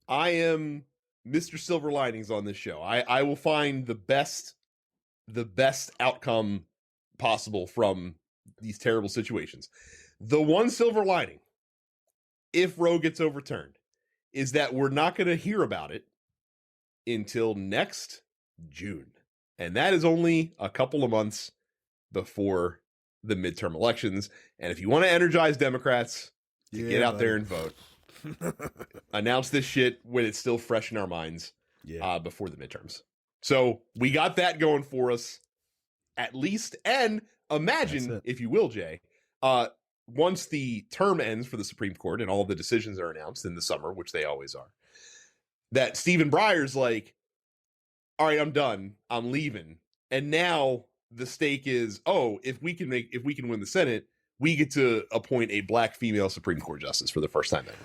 I am Mr. Silver Linings on this show. I will find the best outcome possible from these terrible situations. The one silver lining, if Roe gets overturned, is that we're not going to hear about it until next June. And that is only a couple of months before the midterm elections. And if you want to energize Democrats to get out there and vote, announce this shit when it's still fresh in our minds before the midterms. So we got that going for us, at least. And imagine, if you will, Jay, once the term ends for the Supreme Court and all of the decisions are announced in the summer, which they always are, that Stephen Breyer's like, all right, I'm done. I'm leaving. And now the stake is, if we can win the Senate, we get to appoint a black female Supreme Court justice for the first time ever.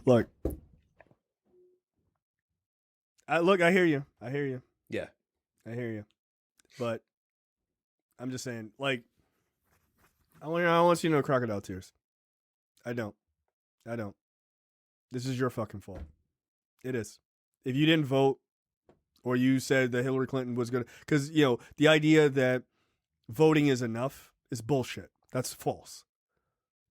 Look, I hear you. Yeah. I hear you. But I'm just saying, like, I want you to know crocodile tears. I don't. This is your fucking fault. It is. If you didn't vote, or you said that Hillary Clinton was going to, because, the idea that voting is enough is bullshit. That's false.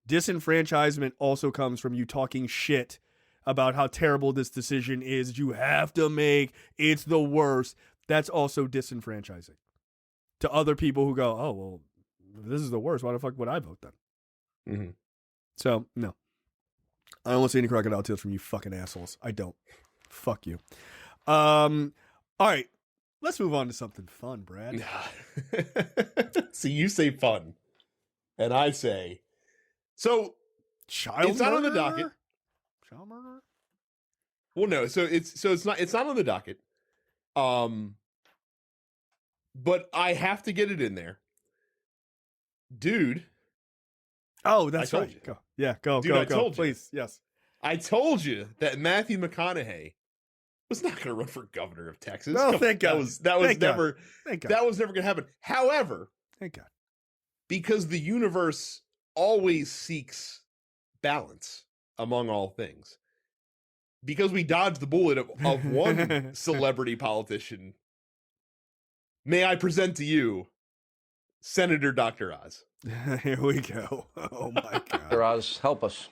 Disenfranchisement also comes from you talking shit about how terrible this decision is. You have to make, it's the worst. That's also disenfranchising to other people who go, oh, well, this is the worst. Why the fuck would I vote then? Mm-hmm. So, no. I don't want to see any crocodile tears from you fucking assholes. I don't. Fuck you. All right. Let's move on to something fun, Brad. See, you say fun. And I say, so child it's murder? not on the docket. Child murder? Well, no. So it's not on the docket. But I have to get it in there. Dude. Oh, that's right. You. Go. Yeah, go, Dude, go, I go. told you. Please, yes. I told you that Matthew McConaughey was not going to run for governor of Texas. No, thank God. That was Thank never God. Thank God. that was never going to happen. However, thank God. Because the universe always seeks balance among all things. Because we dodged the bullet of one celebrity politician, may I present to you Senator Dr. Oz. Here we go. Oh, my God. Dr. Oz, help us.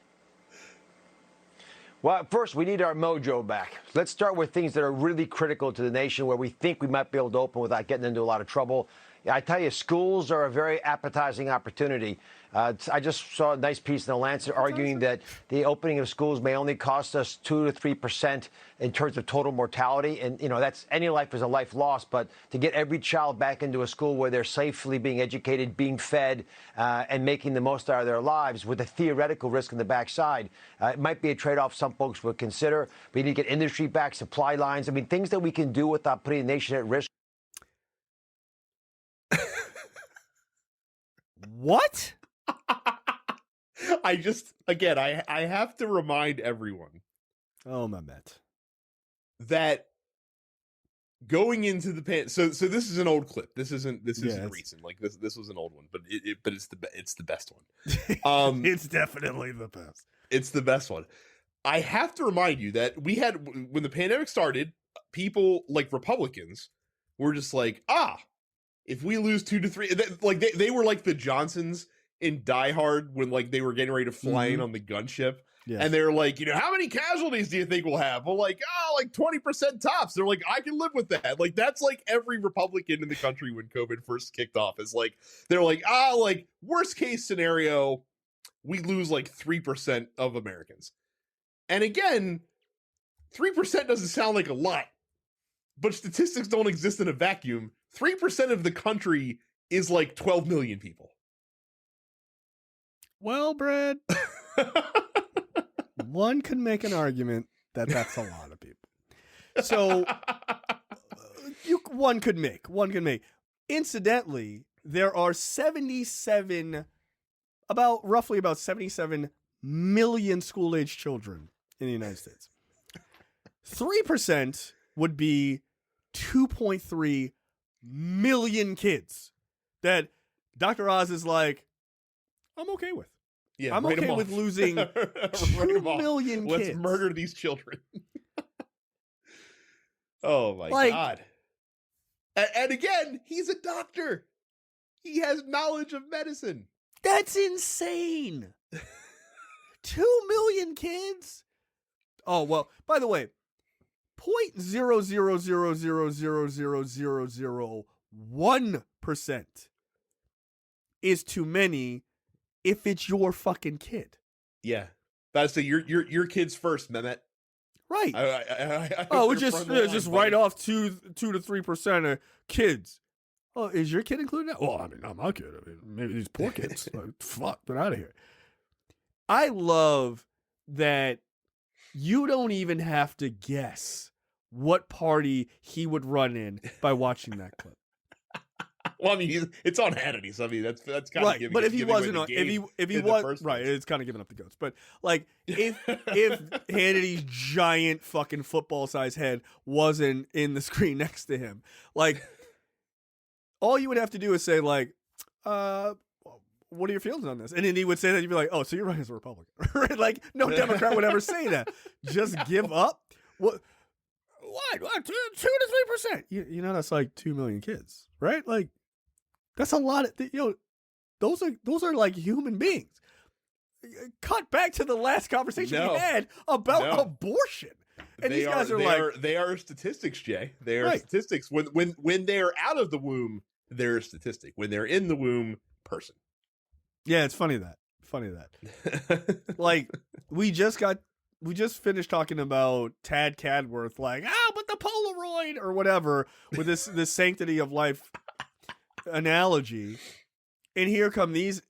Well, first, we need our mojo back. Let's start with things that are really critical to the nation where we think we might be able to open without getting into a lot of trouble. I tell you, schools are a very appetizing opportunity. I just saw a nice piece in The Lancet arguing that the opening of schools may only cost us 2 to 3% in terms of total mortality. And, that's any life is a life lost. But to get every child back into a school where they're safely being educated, being fed, and making the most out of their lives with a theoretical risk in the backside, it might be a trade-off some folks would consider. We need to get industry back, supply lines. I mean, things that we can do without putting the nation at risk. What? I have to remind everyone. Oh, my bet. That going into the so this is an old clip. This isn't recent. Like this was an old one, but it's the best one. It's definitely the best. It's the best one. I have to remind you that we had, when the pandemic started, people like Republicans were just like, if we lose 2 to 3, like they were like the Johnsons in Die Hard when like they were getting ready to fly in on the gunship. Yes. And they're like, how many casualties do you think we'll have? Well, like 20% tops. They're like, I can live with that. Like, that's like every Republican in the country when COVID first kicked off is like, they're like, like worst case scenario, we lose like 3% of Americans. And again, 3% doesn't sound like a lot, but statistics don't exist in a vacuum. 3% of the country is like 12 million people. Well, Brad, one could make an argument that that's a lot of people. So one could make. Incidentally, there are roughly about 77 million school-age children in the United States. 3% would be 2.3 million kids that Dr. Oz is like, I'm okay with. Yeah, I'm write 'em okay off. with losing Write 2 'em off. million Let's kids. murder these children. Oh my Like- God. And again, he's a doctor. He has knowledge of medicine. That's insane. 2 million kids? Oh, well, by the way, 0.000000001% is too many if it's your fucking kid. Yeah. That's the your kids first, Mehmet. Right. I Oh, hope it's they're just front of the line, just buddy. write off 2 to 3% of kids. Oh, is your kid included in that? Well, I mean, not my kid. I mean, maybe these poor kids. Like, fuck, get out of here. I love that you don't even have to guess what party he would run in by watching that clip. Well, I mean, it's on Hannity, so I mean, that's kind Right, of giving. but if he giving away wasn't the on, game if he in the was first right, place. it's kind of giving up the ghost. But like, if Hannity's giant fucking football size head wasn't in the screen next to him, like, all you would have to do is say like, what are your feelings on this? And then he would say that, you'd be like, oh, so you're running as a Republican. Right? Like, no Democrat would ever say that. Just give up. What 2 to 3%? You know, that's like 2 million kids, right? Like, that's a lot of, those are like human beings. Cut back to the last conversation we had about abortion. And these guys are they are statistics, Jay. They are Right. statistics. When they're out of the womb, they're a statistic. When they're in the womb, person. Yeah, it's funny that. Like, we just finished talking about Tad Cadworth, like, but the Polaroid or whatever, with this sanctity of life analogy. And here come these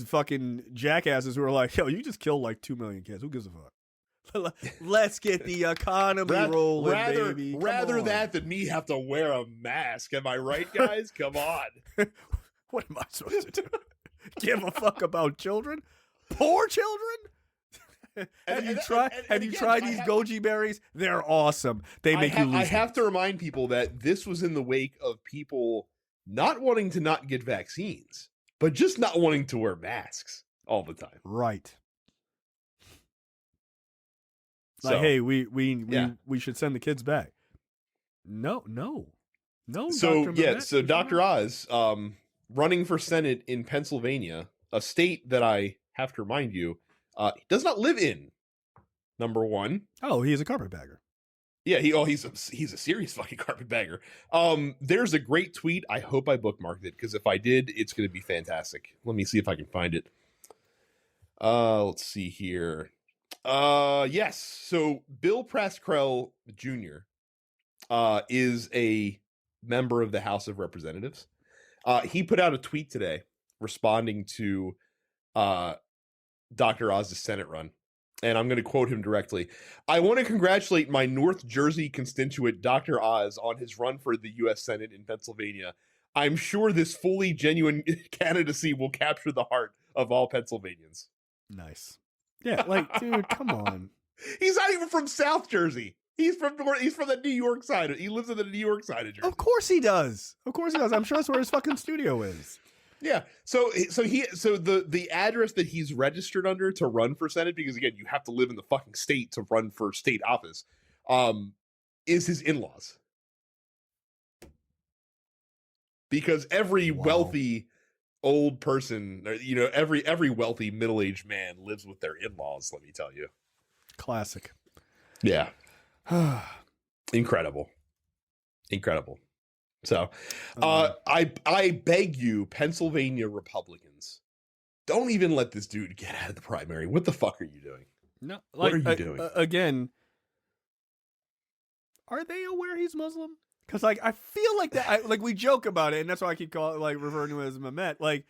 fucking jackasses who are like, yo, you just killed like 2 million kids. Who gives a fuck? Let's get the economy rolling, baby. Rather that than me have to wear a mask. Am I right, guys? Come on. What am I supposed to do? Give a fuck about children? Poor children? Have you tried these goji berries? They're awesome. They make you lose. I have to remind people that this was in the wake of people not wanting to not get vaccines, but just not wanting to wear masks all the time. Right. So, like, hey, we should send the kids back. No. So Dr. yeah, Mamet, so Dr. Oz, running for Senate in Pennsylvania, a state that I have to remind you, does not live in. Number one. Oh, he is a carpetbagger. Yeah, he's a serious fucking carpetbagger. There's a great tweet. I hope I bookmarked it, because if I did, it's going to be fantastic. Let me see if I can find it. Let's see here. Yes. So Bill Pascrell Jr. Is a member of the House of Representatives. He put out a tweet today responding to Dr. Oz's Senate run. And I'm going to quote him directly. I want to congratulate my North Jersey constituent, Dr. Oz, on his run for the U.S. Senate in Pennsylvania. I'm sure this fully genuine candidacy will capture the heart of all Pennsylvanians. Nice. Yeah, like, dude, come on. He's not even from South Jersey. He's from the New York side. He lives in the New York side of Jersey. Of course he does. I'm sure that's where his fucking studio is. Yeah. So the address that he's registered under to run for Senate, because again, you have to live in the fucking state to run for state office, is his in-laws. Because every wealthy old person, every wealthy middle-aged man lives with their in-laws, let me tell you. Classic. Yeah. Incredible. So, I beg you, Pennsylvania Republicans, don't even let this dude get out of the primary. What the fuck are you doing? No, what are you doing? Again, are they aware he's Muslim? Because like I feel like that. Like we joke about it, and that's why I keep referring to him as Mehmet. Like,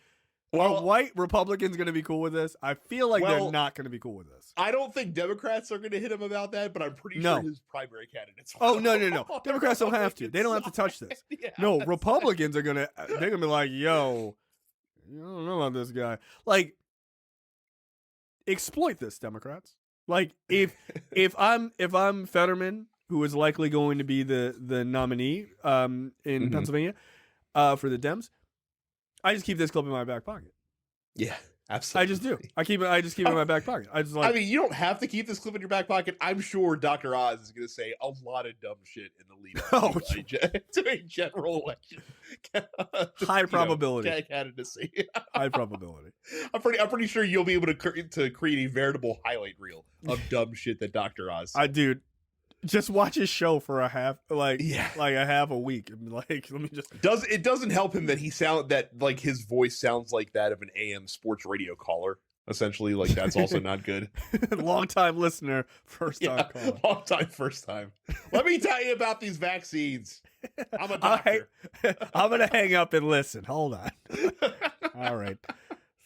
are white Republicans going to be cool with this? I feel like they're not going to be cool with this. I don't think Democrats are going to hit him about that, but I'm pretty sure his primary candidates will. Oh, no. Democrats don't have to. They don't have to touch this. Yeah, no, Republicans are they're going to be like, yo, you don't know about this guy. Like, exploit this, Democrats. Like, if I'm Fetterman, who is likely going to be the nominee in Pennsylvania for the Dems, I just keep this clip in my back pocket. Yeah, Absolutely. I just do. I just keep it in my back pocket. I mean, you don't have to keep this clip in your back pocket. I'm sure Dr. Oz is going to say a lot of dumb shit in the lead up to a general election. High probability candidacy. High probability. I'm pretty sure you'll be able to create a veritable highlight reel of dumb shit that Dr. Oz. Dude, just watch his show for a half a week. And let me just. It doesn't help him that his voice sounds like that of an AM sports radio caller. Essentially, like that's also not good. Long time listener, first time caller. Long time, first time. Let me tell you about these vaccines. I'm a doctor. I'm gonna hang up and listen. Hold on. All right.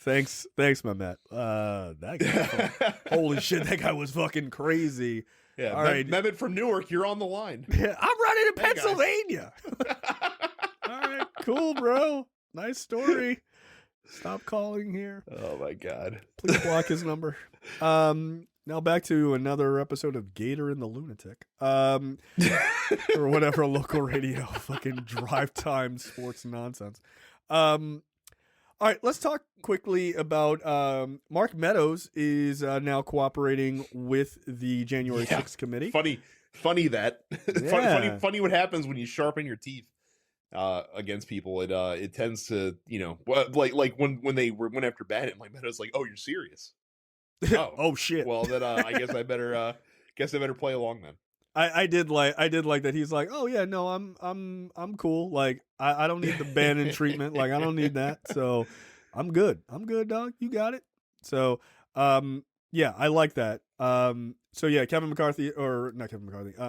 Thanks, my Matt. That guy, holy shit, that guy was fucking crazy. Yeah, all right. Mehmet from Newark, you're on the line. Yeah, I'm running in Pennsylvania. All right, cool, bro. Nice story. Stop calling here. Oh my god. Please block his number. Now back to another episode of Gator and the Lunatic. Or whatever local radio fucking drive time sports nonsense. All right, let's talk quickly about Mark Meadows is now cooperating with the January 6th committee. Funny that. Yeah. funny what happens when you sharpen your teeth against people. It tends to, like when they went after Bannon, like Meadows like, "Oh, you're serious?" Oh shit. Well, then I guess I better play along then. I did like that he's like, oh yeah, no, I'm cool. Like I don't need the Bannon treatment. Like I don't need that. So I'm good, dog. You got it. So yeah, I like that. So yeah,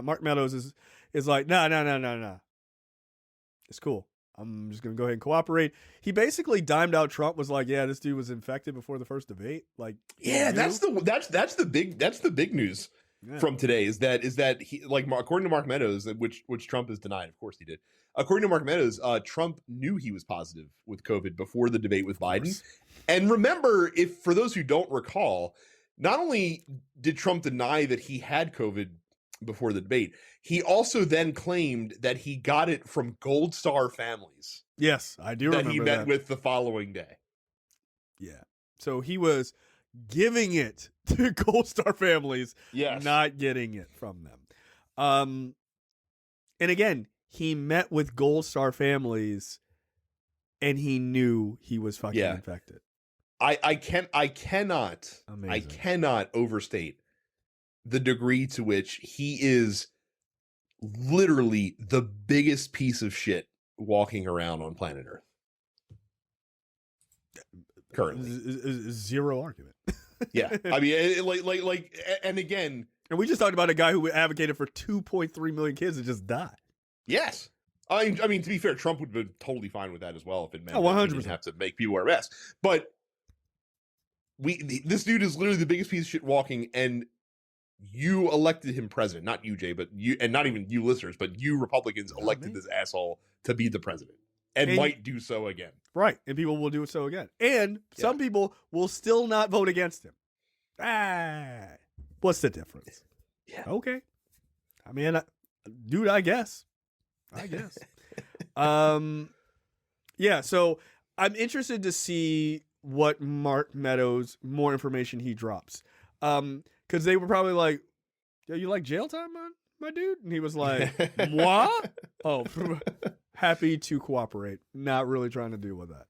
Mark Meadows is like, nah. It's cool. I'm just gonna go ahead and cooperate. He basically dimed out Trump. Was like, yeah, this dude was infected before the first debate. Like, yeah, that's the big news. Yeah. From today is that he, like, according to Mark Meadows, which Trump has denied, of course he did. According to Mark Meadows, Trump knew he was positive with COVID before the debate with Biden. And remember, for those who don't recall, not only did Trump deny that he had COVID before the debate, he also then claimed that he got it from Gold Star families. Yes, I do remember that. He met with the following day. Yeah. So he was giving it to Gold Star families, yes, not getting it from them. And again, he met with Gold Star families, and he knew he was fucking infected. I cannot overstate the degree to which he is literally the biggest piece of shit walking around on planet Earth. Currently, zero argument. Yeah, I mean, and again, and we just talked about a guy who advocated for 2.3 million kids to just die. Yes, I mean, to be fair, Trump would have been totally fine with that as well if it meant 100% he didn't have to make people wear masks. But this dude is literally the biggest piece of shit walking, and you elected him president, not you, Jay, but you, and not even you listeners, but you Republicans elected this asshole to be the president. And might do so again. Right. And people will do it so again. And some people will still not vote against him. What's the difference? Yeah. Okay. I mean, dude, I guess. Yeah, so I'm interested to see what Mark Meadows, more information he drops. Because they were probably like, yo, you like jail time, man? My dude? And he was like, moi? Oh, happy to cooperate. Not really trying to deal with that.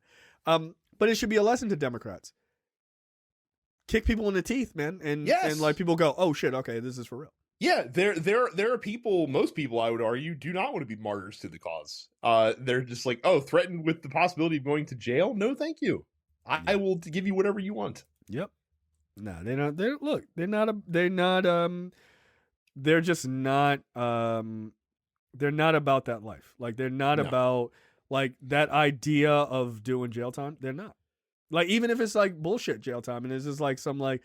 But it should be a lesson to Democrats. Kick people in the teeth, man. And like people go, oh shit, okay, this is for real. Yeah, there are people, most people I would argue, do not want to be martyrs to the cause. They're just like, oh, threatened with the possibility of going to jail? No, thank you. I will give you whatever you want. Yep. No, they're not. They're just not. They're not about that life. Like they're not about like that idea of doing jail time. They're not. Like even if it's like bullshit jail time, and it's just like some like,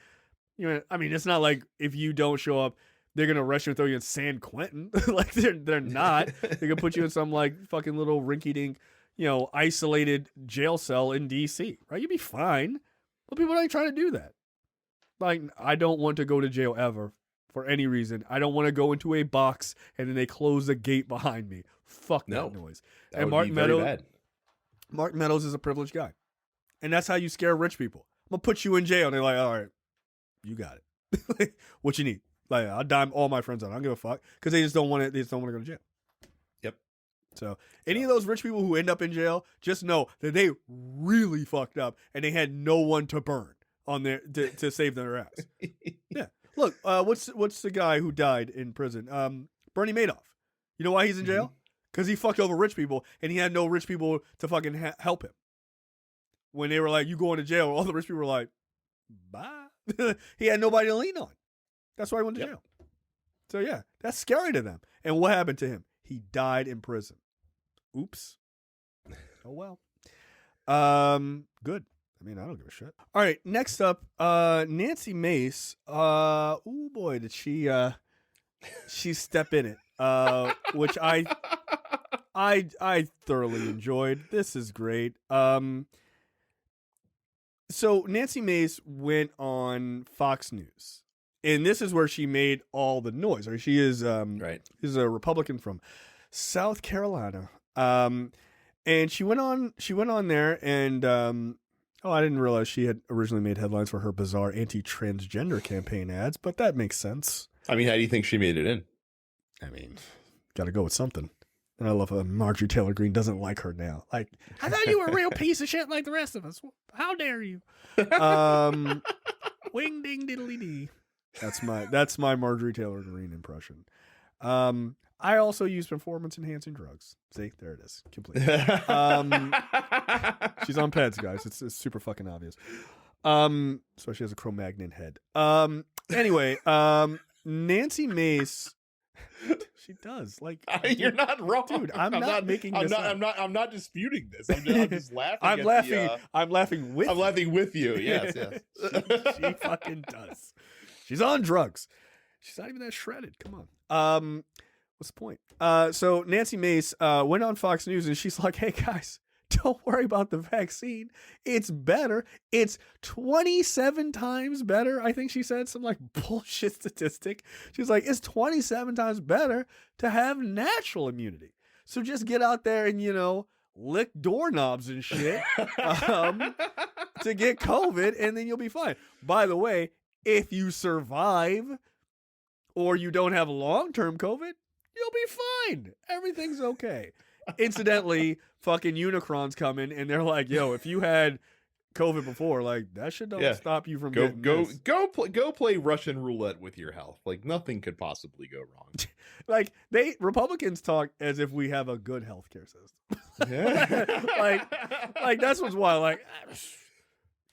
you know, I mean, it's not like if you don't show up, they're gonna arrest you and throw you in San Quentin. Like they're not. They're gonna put you in some like fucking little rinky-dink, you know, isolated jail cell in DC. Right? You'd be fine. But people ain't trying to do that. Like I don't want to go to jail ever. For any reason. I don't want to go into a box and then they close the gate behind me. Fuck that noise. That and Mark Meadows, Mark Meadows is a privileged guy. And that's how you scare rich people. gonna put you in jail. And they're like, all right, you got it. What you need? Like, I'll dime all my friends out. I don't give a fuck because they just don't want to. They just don't want to go to jail. Yep. So any of those rich people who end up in jail, just know that they really fucked up and they had no one to burn on their to save their ass. Yeah. Look, what's the guy who died in prison? Bernie Madoff. You know why he's in jail? Because he fucked over rich people and he had no rich people to fucking help him. When they were like, "You going to jail?" all the rich people were like, "Bye." He had nobody to lean on. That's why he went to jail. So yeah, that's scary to them. And what happened to him? He died in prison. Oops. Oh well. Good. I mean, I don't give a shit. All right, next up, Nancy Mace. Oh boy, did she step in it. Which I thoroughly enjoyed. This is great. So Nancy Mace went on Fox News. And this is where she made all the noise. Right? She is right. She's a Republican from South Carolina. And she went on there and I didn't realize she had originally made headlines for her bizarre anti-transgender campaign ads, but that makes sense. I mean, how do you think she made it in? I mean, got to go with something. And I love Marjorie Taylor Greene doesn't like her now. Like, I thought you were a real piece of shit like the rest of us. How dare you? Wing ding diddly dee. That's my Marjorie Taylor Greene impression. I also use performance enhancing drugs. See, there it is. Complete. She's on peds, guys. It's super fucking obvious. So she has a Cro-Magnon head. Anyway, Nancy Mace. She does. Like, you're not wrong, dude. I'm not making this up. I'm not disputing this. I'm just laughing. I'm laughing with you. Yes. She fucking does. She's on drugs. She's not even that shredded. Come on. What's the point? So Nancy Mace went on Fox News and she's like, "Hey guys, don't worry about the vaccine. It's better. It's 27 times better." I think she said some like bullshit statistic. She's like, it's 27 times better to have natural immunity. So just get out there and, lick doorknobs and shit to get COVID and then you'll be fine. By the way, if you survive or you don't have long-term COVID, you'll be fine. Everything's okay. Incidentally, fucking Unicron's coming and they're like, "Yo, if you had COVID before, like that shit don't stop you from getting this." Go play Russian roulette with your health. Like nothing could possibly go wrong. Like Republicans talk as if we have a good healthcare system. like that's what's wild. Like,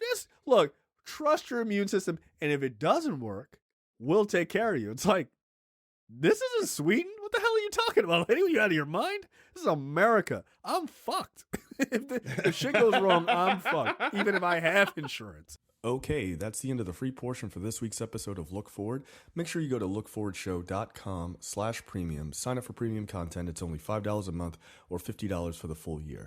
just look, trust your immune system, and if it doesn't work, we'll take care of you. It's like, this isn't Sweden. What the hell are you talking about, lady? Are you out of your mind? This is America. I'm fucked. If shit goes wrong, I'm fucked, even if I have insurance. Okay, that's the end of the free portion for this week's episode of Look Forward. Make sure you go to lookforwardshow.com/premium. Sign up for premium content. It's only $5 a month or $50 for the full year.